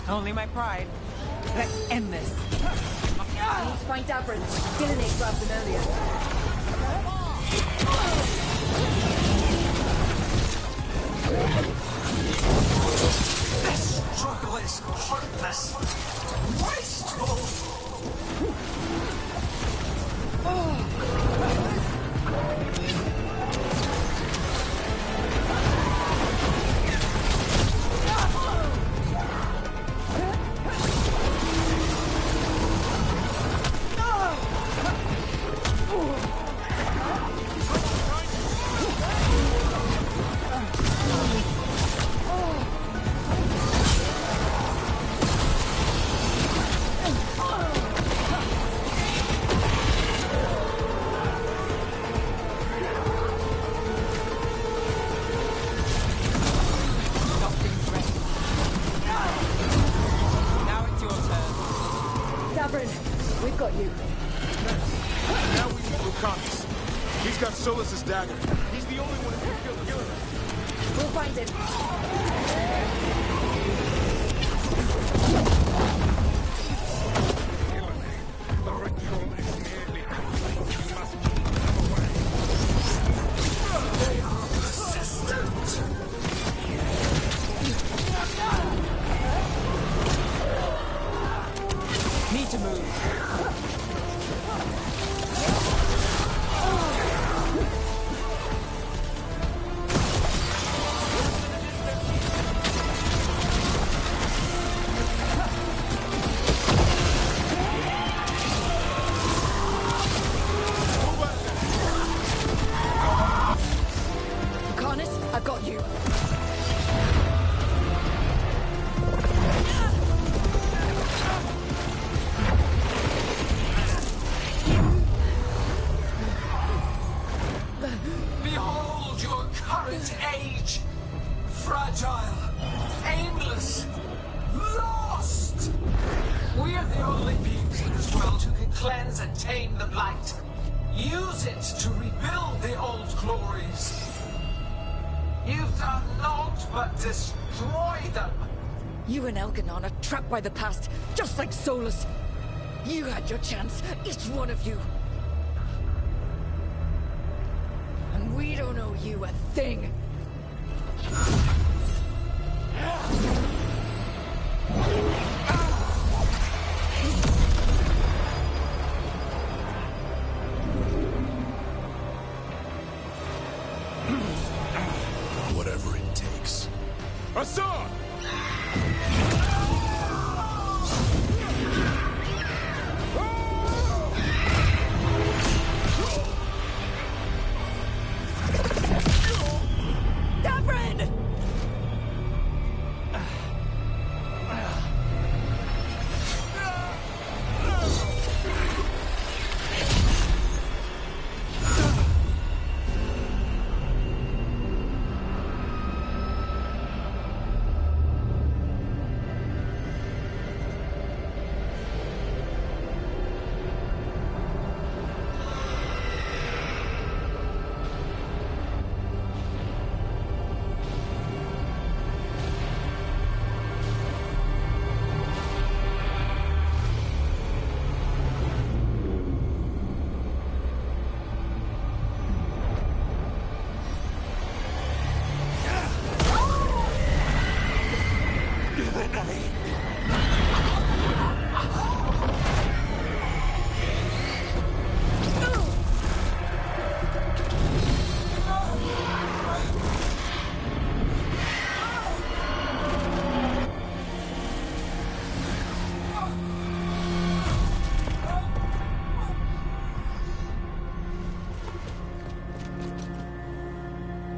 Only my pride. Let's end this. Need to find Davrin. Gillenay grabbed them earlier. This struggle is hopeless. Wasteful. Davrin, we've got you. Now we need Lucanus. He's got Solus's dagger. He's the only one who can kill Gillinan. We'll find him. The ritual is nearly complete. We must keep them away. They are persistent. Need to move. Lucanus, I've got you. Behold your current age. Fragile, aimless, lost. We are the only beings in this world who can cleanse and tame the blight. Use it to rebuild the old glories. You've done naught but destroy them. You and Elganon are trapped by the past, just like Solus. You had your chance, each one of you. And we don't owe you a thing. Whatever it takes. Hassan! Davrin!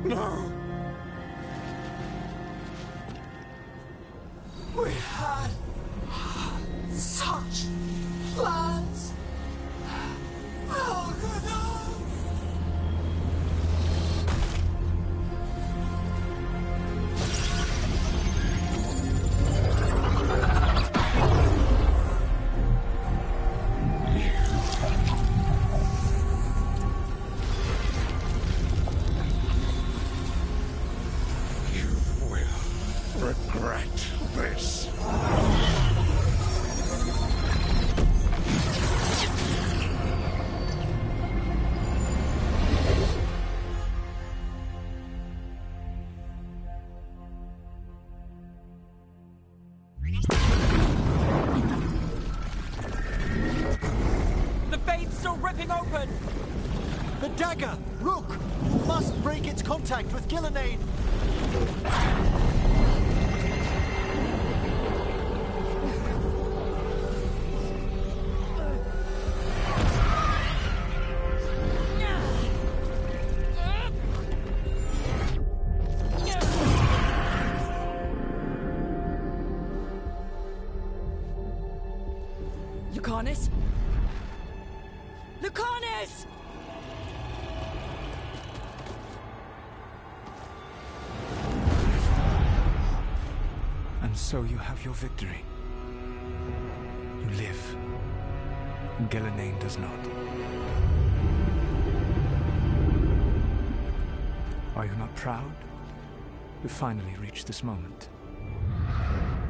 No. We had such plans. Elganon. Regret this. The fade's still ripping open! The dagger! Rook! You must break its contact with Gillinan! Lucanus? Lucanus! And so you have your victory. You live. Ghilanane does not. Are you not proud to finally reach this moment?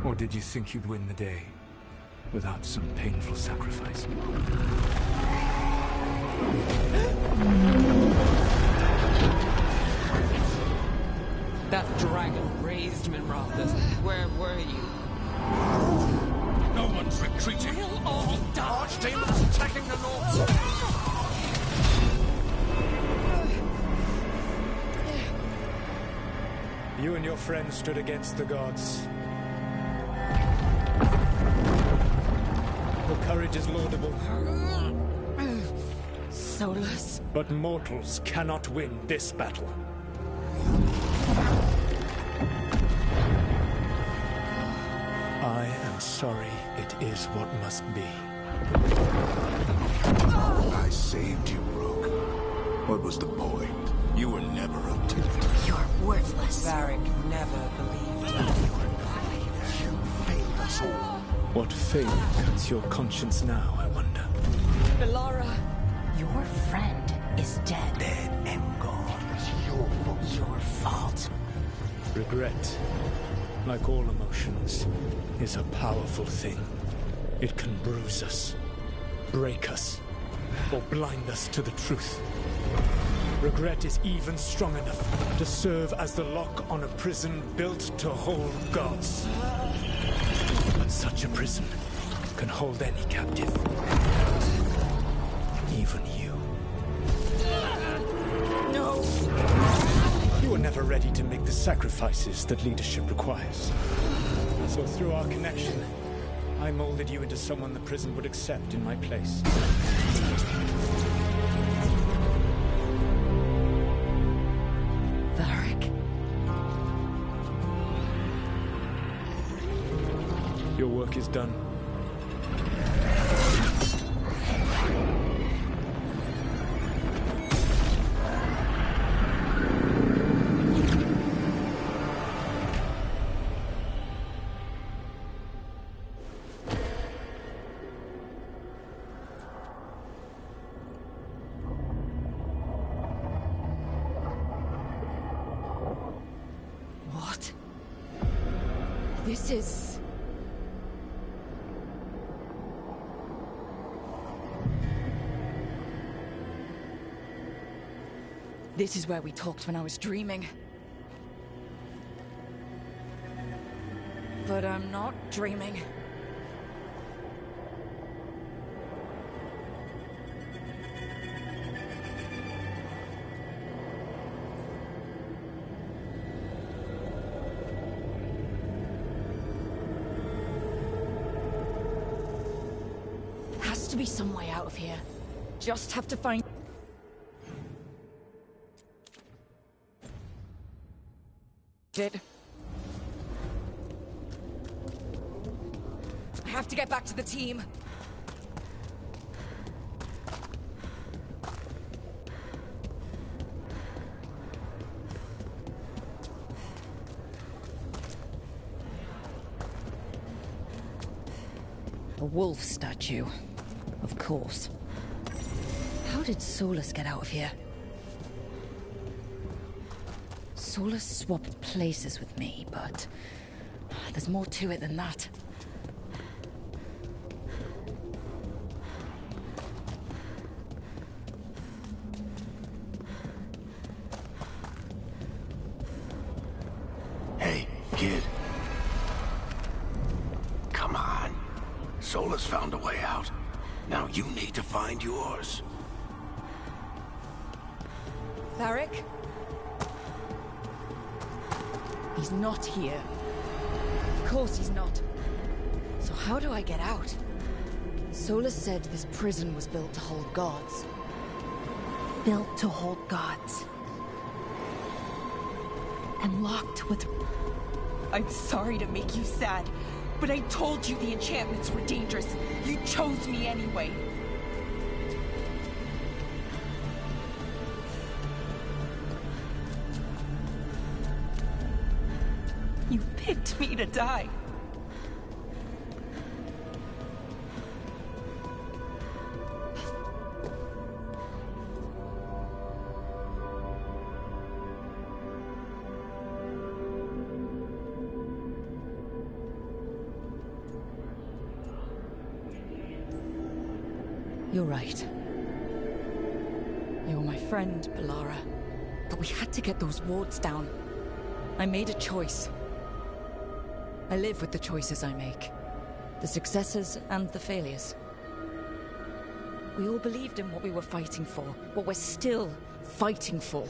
Or did you think you'd win the day without some painful sacrifice? That dragon raised Minrathas. Where were you? No one's retreating. We'll all die. Archdemons attacking the north. You and your friends stood against the gods. Your courage is laudable. Solus. But mortals cannot win this battle. I am sorry, it is what must be. I saved you, Rook. What was the point? You were never up to it. You're worthless. Varric never believed You failed us all. What fate cuts your conscience now, I wonder? Ilara, your friend is dead. Dead and gone. It's your fault. Your fault. Regret, like all emotions, is a powerful thing. It can bruise us, break us, or blind us to the truth. Regret is even strong enough to serve as the lock on a prison built to hold gods. But such a prison can hold any captive. Even you. No! You were never ready to make the sacrifices that leadership requires. So through our connection, I molded you into someone the prison would accept in my place. Varric? Your work is done. What? This is... This is where we talked when I was dreaming. But I'm not dreaming. Has to be some way out of here. Just have to find... it. I have to get back to the team. A wolf statue. Of course. How did Solus get out of here? Solus swapped places with me, but there's more to it than that. Hey, kid. Come on. Solus found a way out. Now you need to find yours. Varric? He's not here. Of course he's not. So how do I get out? Solus said this prison was built to hold gods. Built to hold gods. And locked with... I'm sorry to make you sad, but I told you the enchantments were dangerous. You chose me anyway. You picked me to die. You're right. You're my friend, Balara. But we had to get those wards down. I made a choice. I live with the choices I make. The successes and the failures. We all believed in what we were fighting for, what we're still fighting for.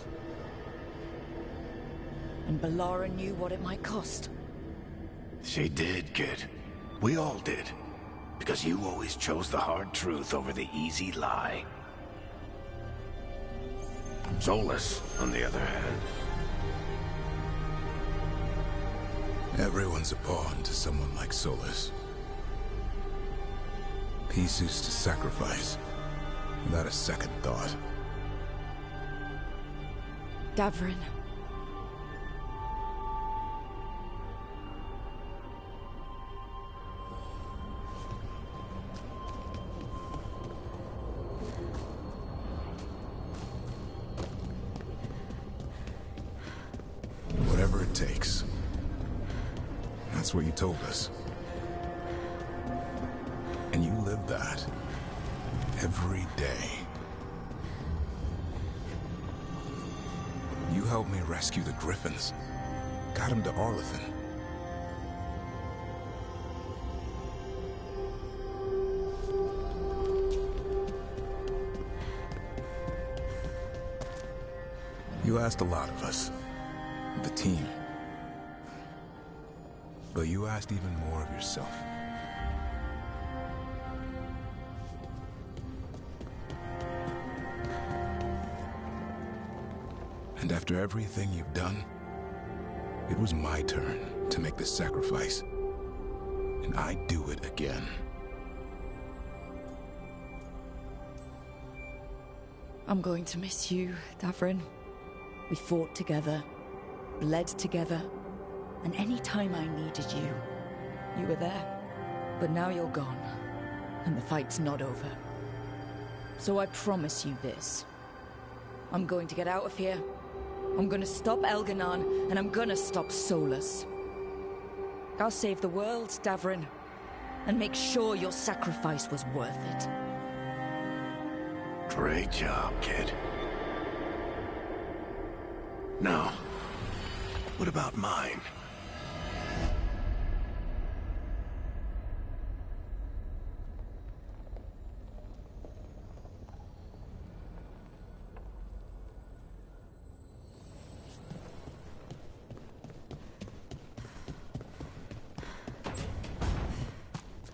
And Balara knew what it might cost. She did, kid. We all did. Because you always chose the hard truth over the easy lie. Solus, on the other hand. Everyone's a pawn to someone like Solus. Pieces to sacrifice, without a second thought. Davrin. Whatever it takes. That's what you told us. And you live that. Every day. You helped me rescue the Griffins. Got him to Arlethan. You asked a lot of us. The team. But you asked even more of yourself. And after everything you've done, it was my turn to make the sacrifice. And I'd do it again. I'm going to miss you, Davrin. We fought together, bled together, and any time I needed you, you were there. But now you're gone, and the fight's not over. So I promise you this. I'm going to get out of here. I'm gonna stop Elganon, and I'm gonna stop Solus. I'll save the world, Davrin, and make sure your sacrifice was worth it. Great job, kid. Now, what about mine?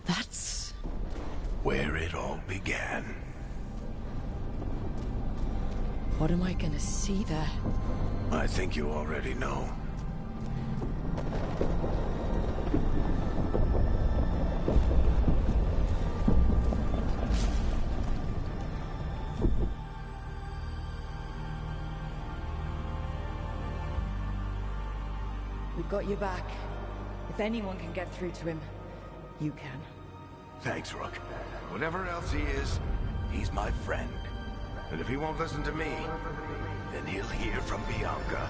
That's where it all began. What am I gonna see there? I think you already know. We've got your back. If anyone can get through to him, you can. Thanks, Rook. Whatever else he is, he's my friend. And if he won't listen to me, then he'll hear from Bianca.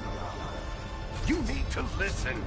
You need to listen!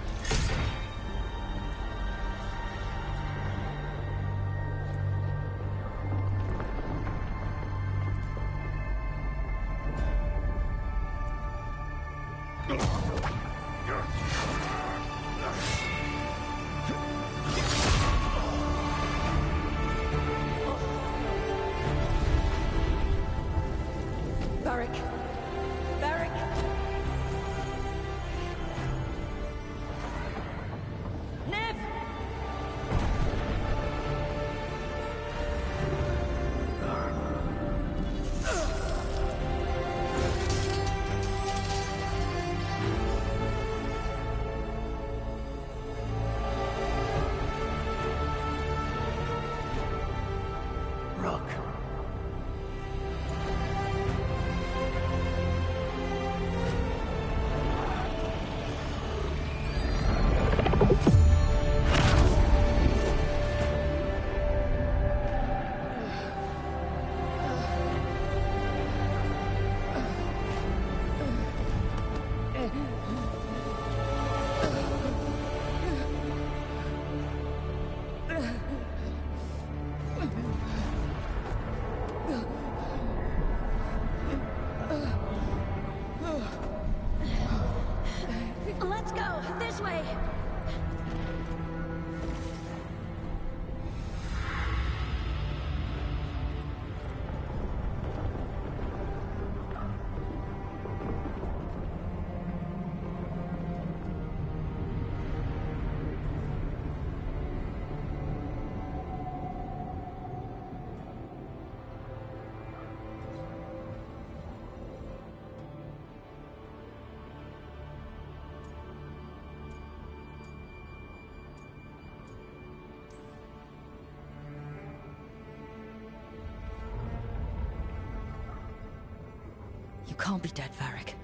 You can't be dead, Varric.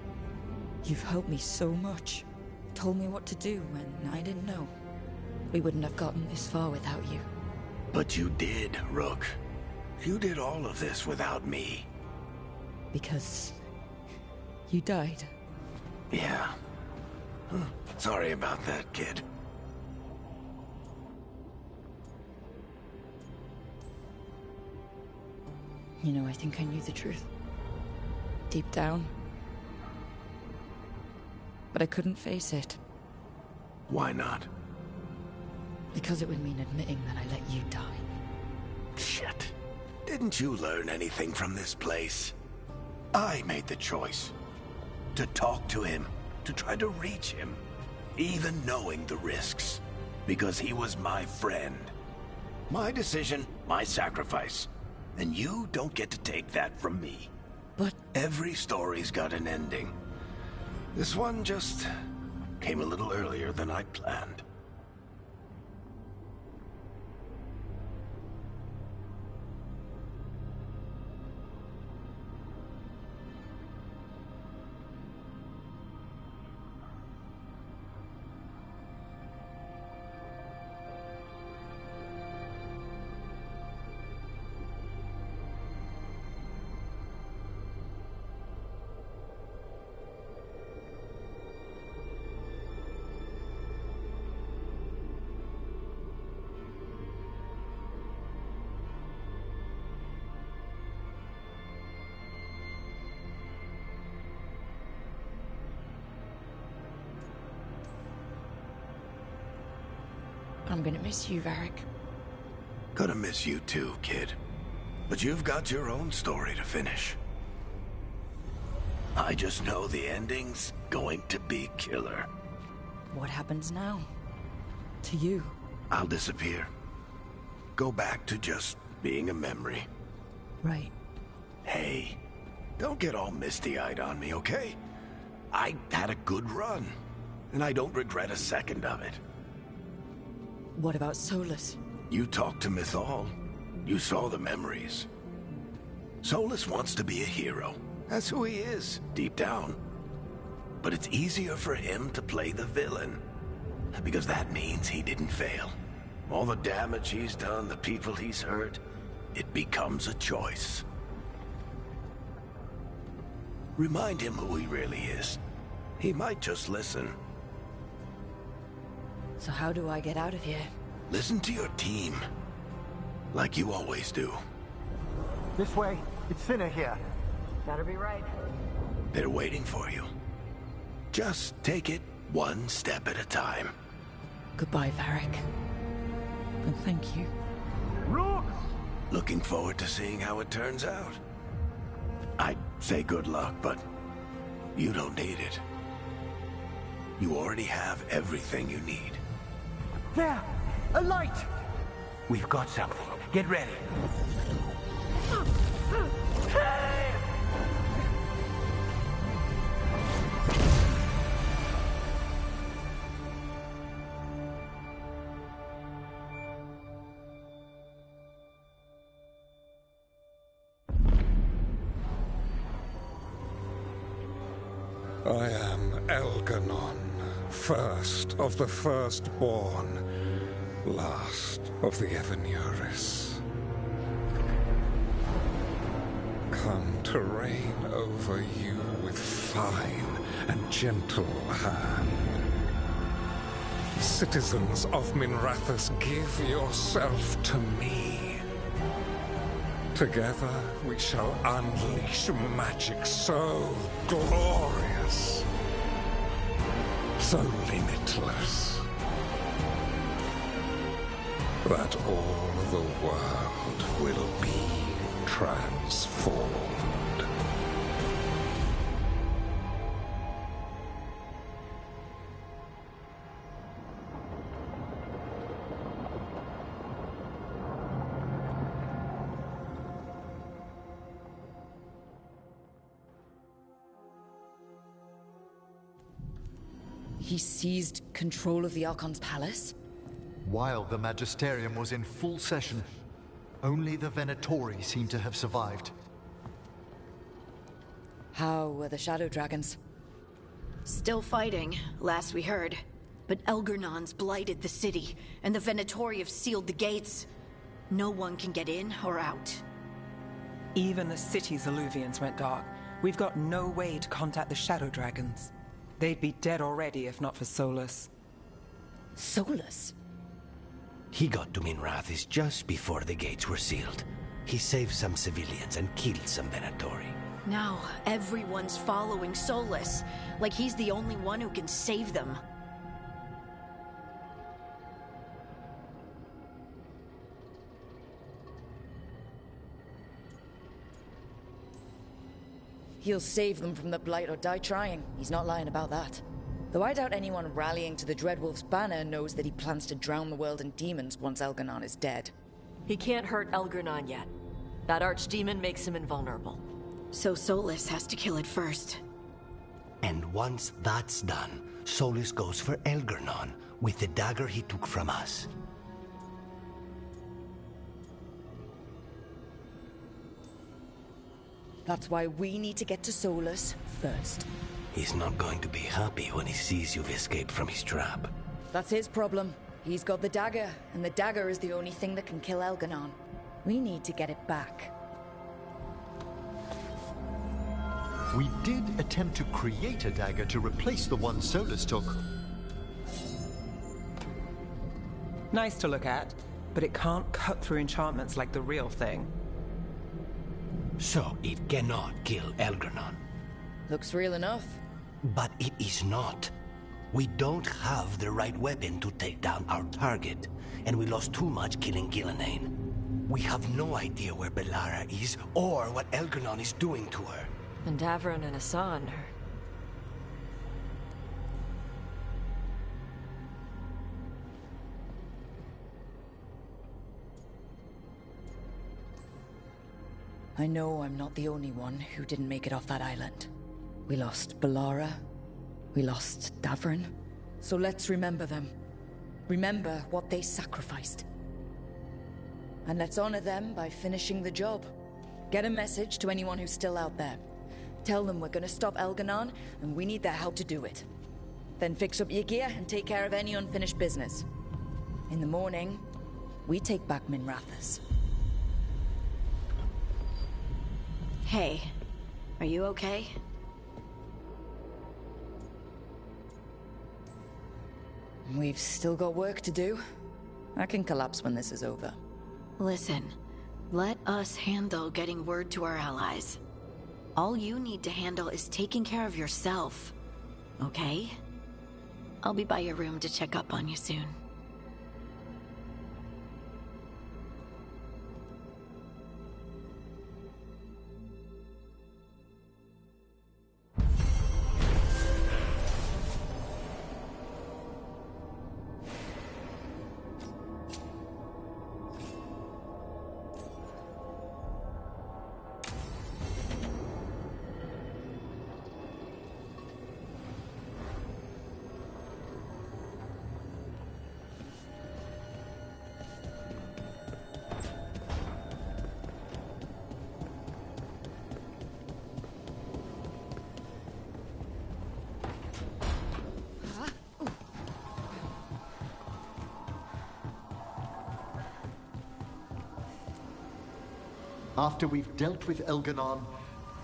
You've helped me so much. Told me what to do when I didn't know. We wouldn't have gotten this far without you. But you did, Rook. You did all of this without me. Because you died. Yeah. Sorry about that, kid. You know, I think I knew the truth. Deep down. But I couldn't face it. Why not? Because it would mean admitting that I let you die. Shit. Didn't you learn anything from this place? I made the choice. To talk to him, to try to reach him, even knowing the risks. Because he was my friend. My decision, my sacrifice. And you don't get to take that from me. But... every story's got an ending. This one just came a little earlier than I'd planned. I'm gonna miss you, Varric. Gonna miss you too, kid. But you've got your own story to finish. I just know the ending's going to be killer. What happens now? To you? I'll disappear. Go back to just being a memory. Right. Hey, don't get all misty-eyed on me, okay? I had a good run, and I don't regret a second of it. What about Solus? You talked to Mythal. You saw the memories. Solus wants to be a hero. That's who he is, deep down. But it's easier for him to play the villain. Because that means he didn't fail. All the damage he's done, the people he's hurt, it becomes a choice. Remind him who he really is. He might just listen. So how do I get out of here? Listen to your team. Like you always do. This way. It's thinner here. Better be right. They're waiting for you. Just take it one step at a time. Goodbye, Varric. And thank you. Rook! Looking forward to seeing how it turns out. I'd say good luck, but you don't need it. You already have everything you need. There! A light! We've got something. Get ready. I am Elganon, first of the firstborn, last of the Evanuris. Come to reign over you with fine and gentle hand. Citizens of Minrathous, give yourself to me. Together we shall unleash magic so glorious, so limitless, that all the world will be transformed. He seized control of the Archon's palace? While the Magisterium was in full session, only the Venatori seem to have survived. How were the Shadow Dragons? Still fighting, last we heard. But Elgernon's blighted the city, and the Venatori have sealed the gates. No one can get in or out. Even the city's Illuvians went dark. We've got no way to contact the Shadow Dragons. They'd be dead already if not for Solus. Solus? He got to Minrathis just before the gates were sealed. He saved some civilians and killed some Venatori. Now, everyone's following Solus, like he's the only one who can save them. He'll save them from the Blight or die trying. He's not lying about that. Though I doubt anyone rallying to the Dreadwolf's banner knows that he plans to drown the world in demons once Elgernon is dead. He can't hurt Elgernon yet. That archdemon makes him invulnerable. So Solus has to kill it first. And once that's done, Solus goes for Elgernon with the dagger he took from us. That's why we need to get to Solus first. He's not going to be happy when he sees you've escaped from his trap. That's his problem. He's got the dagger, and the dagger is the only thing that can kill Elgernon. We need to get it back. We did attempt to create a dagger to replace the one Solus took. Nice to look at, but it can't cut through enchantments like the real thing. So it cannot kill Elgernon. Looks real enough. But it is not. We don't have the right weapon to take down our target, and we lost too much killing Gillenane. We have no idea where Bellara is, or what Elgernon is doing to her. And Davron and Hassan are... I know I'm not the only one who didn't make it off that island. We lost Bellara. We lost Davron. So let's remember them. Remember what they sacrificed. And let's honor them by finishing the job. Get a message to anyone who's still out there. Tell them we're gonna stop Elgernon, and we need their help to do it. Then fix up your gear and take care of any unfinished business. In the morning, we take back Minrathis. Hey, are you okay? We've still got work to do. I can collapse when this is over. Listen, let us handle getting word to our allies. All you need to handle is taking care of yourself, okay? I'll be by your room to check up on you soon. After we've dealt with Elgernon,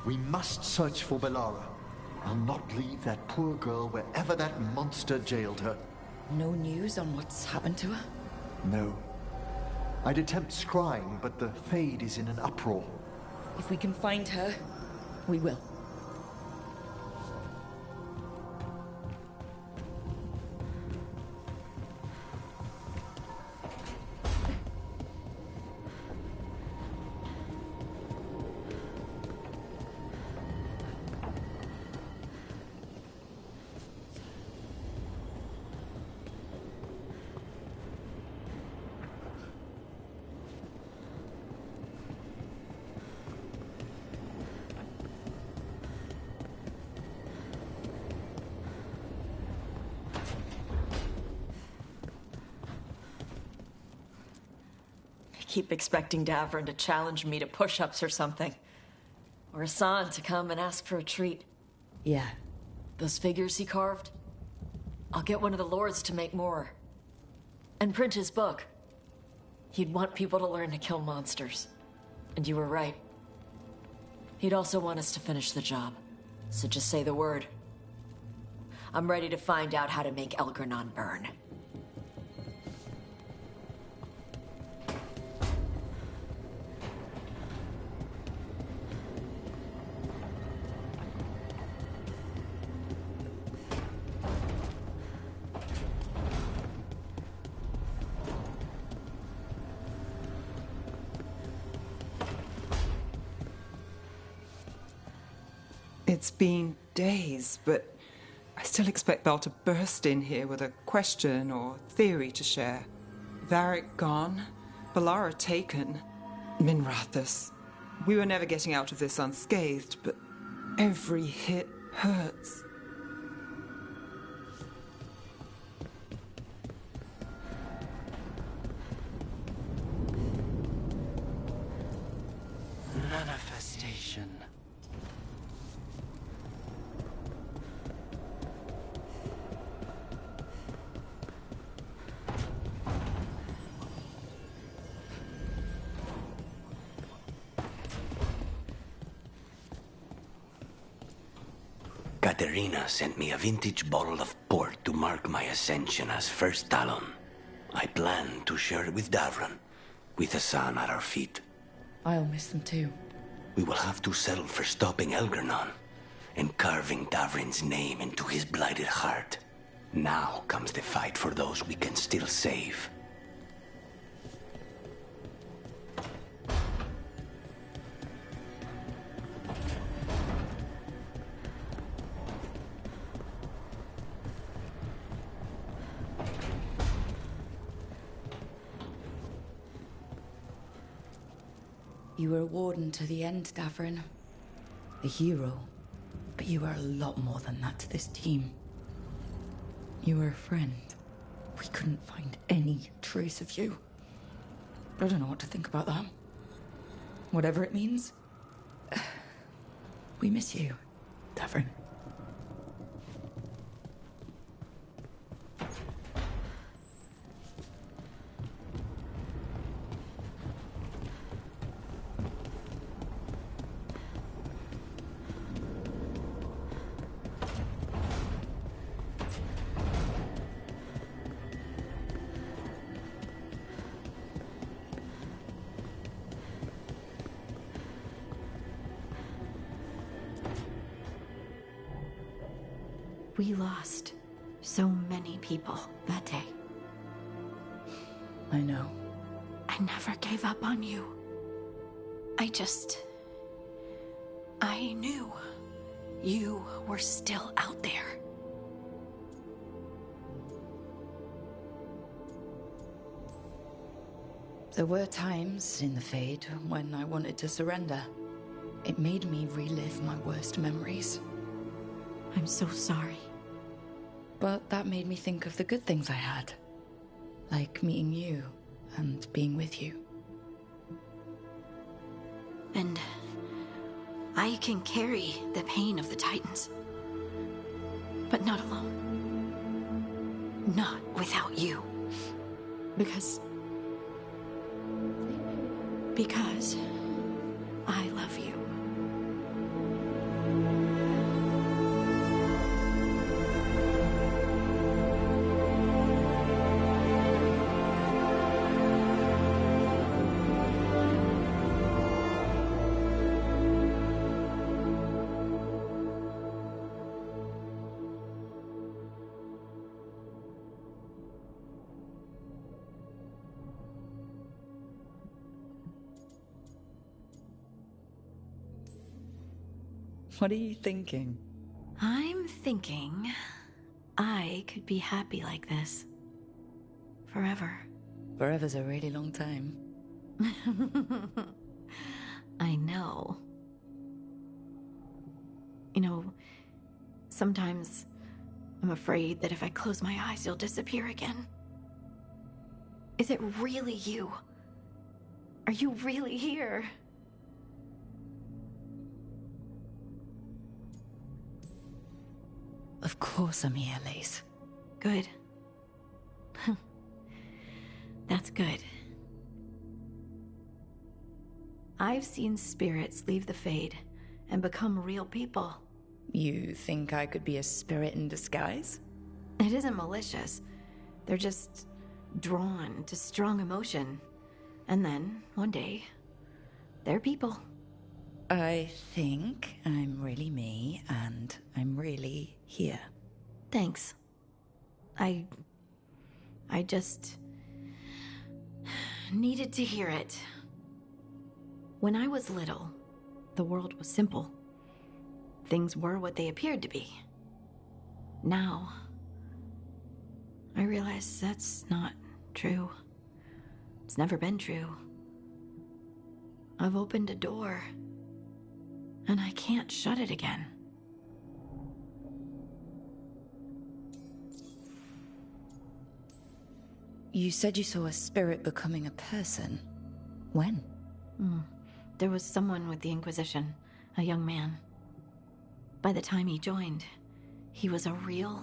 we must search for Bellara. I'll not leave that poor girl wherever that monster jailed her. No news on what's happened to her? No. I'd attempt scrying, but the Fade is in an uproar. If we can find her, we will. I keep expecting Davron to challenge me to push-ups or something. or Hassan to come and ask for a treat. Yeah. Those figures he carved? I'll get one of the lords to make more. And print his book. He'd want people to learn to kill monsters. And you were right. He'd also want us to finish the job. So just say the word. I'm ready to find out how to make Elgranon burn. It's been days, but I still expect Val to burst in here with a question or theory to share. Varric gone, Balara taken, Minrathous. We were never getting out of this unscathed, but every hit hurts. Manifestation. Katerina sent me a vintage bottle of port to mark my ascension as First Talon. I plan to share it with Davran, with Hassan at our feet. I'll miss them too. We will have to settle for stopping Elgranon and carving Davrin's name into his blighted heart. Now comes the fight for those we can still save. You were a warden to the end, Davrin. A hero. But you were a lot more than that to this team. You were a friend. We couldn't find any trace of you. I don't know what to think about that. Whatever it means. We miss you, Davrin. We lost so many people that day. I know. I never gave up on you. I knew you were still out there. There were times in the Fade when I wanted to surrender. It made me relive my worst memories. I'm so sorry. But that made me think of the good things I had. Like meeting you and being with you. And I can carry the pain of the Titans. But not alone. Not without you. Because I love you. What are you thinking? I'm thinking I could be happy like this. Forever. Forever's a really long time. I know. You know, sometimes I'm afraid that if I close my eyes, you'll disappear again. Is it really you? Are you really here? Of course I'm here, Lace. Good. That's good. I've seen spirits leave the Fade and become real people. You think I could be a spirit in disguise? It isn't malicious. They're just drawn to strong emotion. And then, one day, they're people. I think I'm really me, and I'm really here. Thanks. I just needed to hear it. When I was little, the world was simple. Things were what they appeared to be. Now, I realize that's not true. It's never been true. I've opened a door, and I can't shut it again. You said you saw a spirit becoming a person. When? There was someone with the Inquisition, a young man. By the time he joined, he was a real,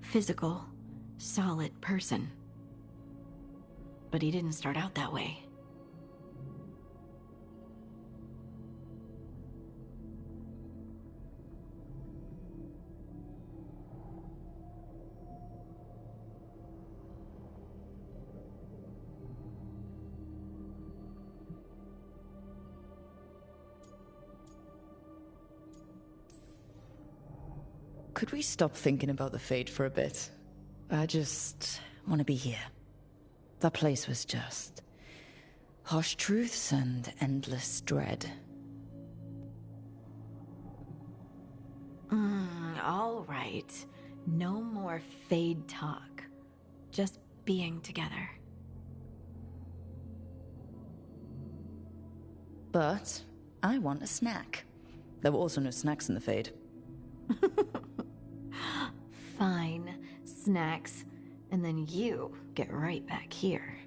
physical, solid person. But he didn't start out that way. Could we stop thinking about the Fate for a bit? I just want to be here. That place was just harsh truths and endless dread. All right. No more Fade talk. Just being together. But I want a snack. There were also no snacks in the Fade. Fine. Snacks. And then you get right back here.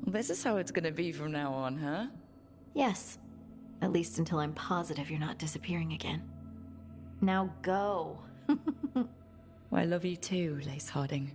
This is how it's gonna be from now on, huh? Yes. At least until I'm positive you're not disappearing again. Now go. I love you too, Lace Harding.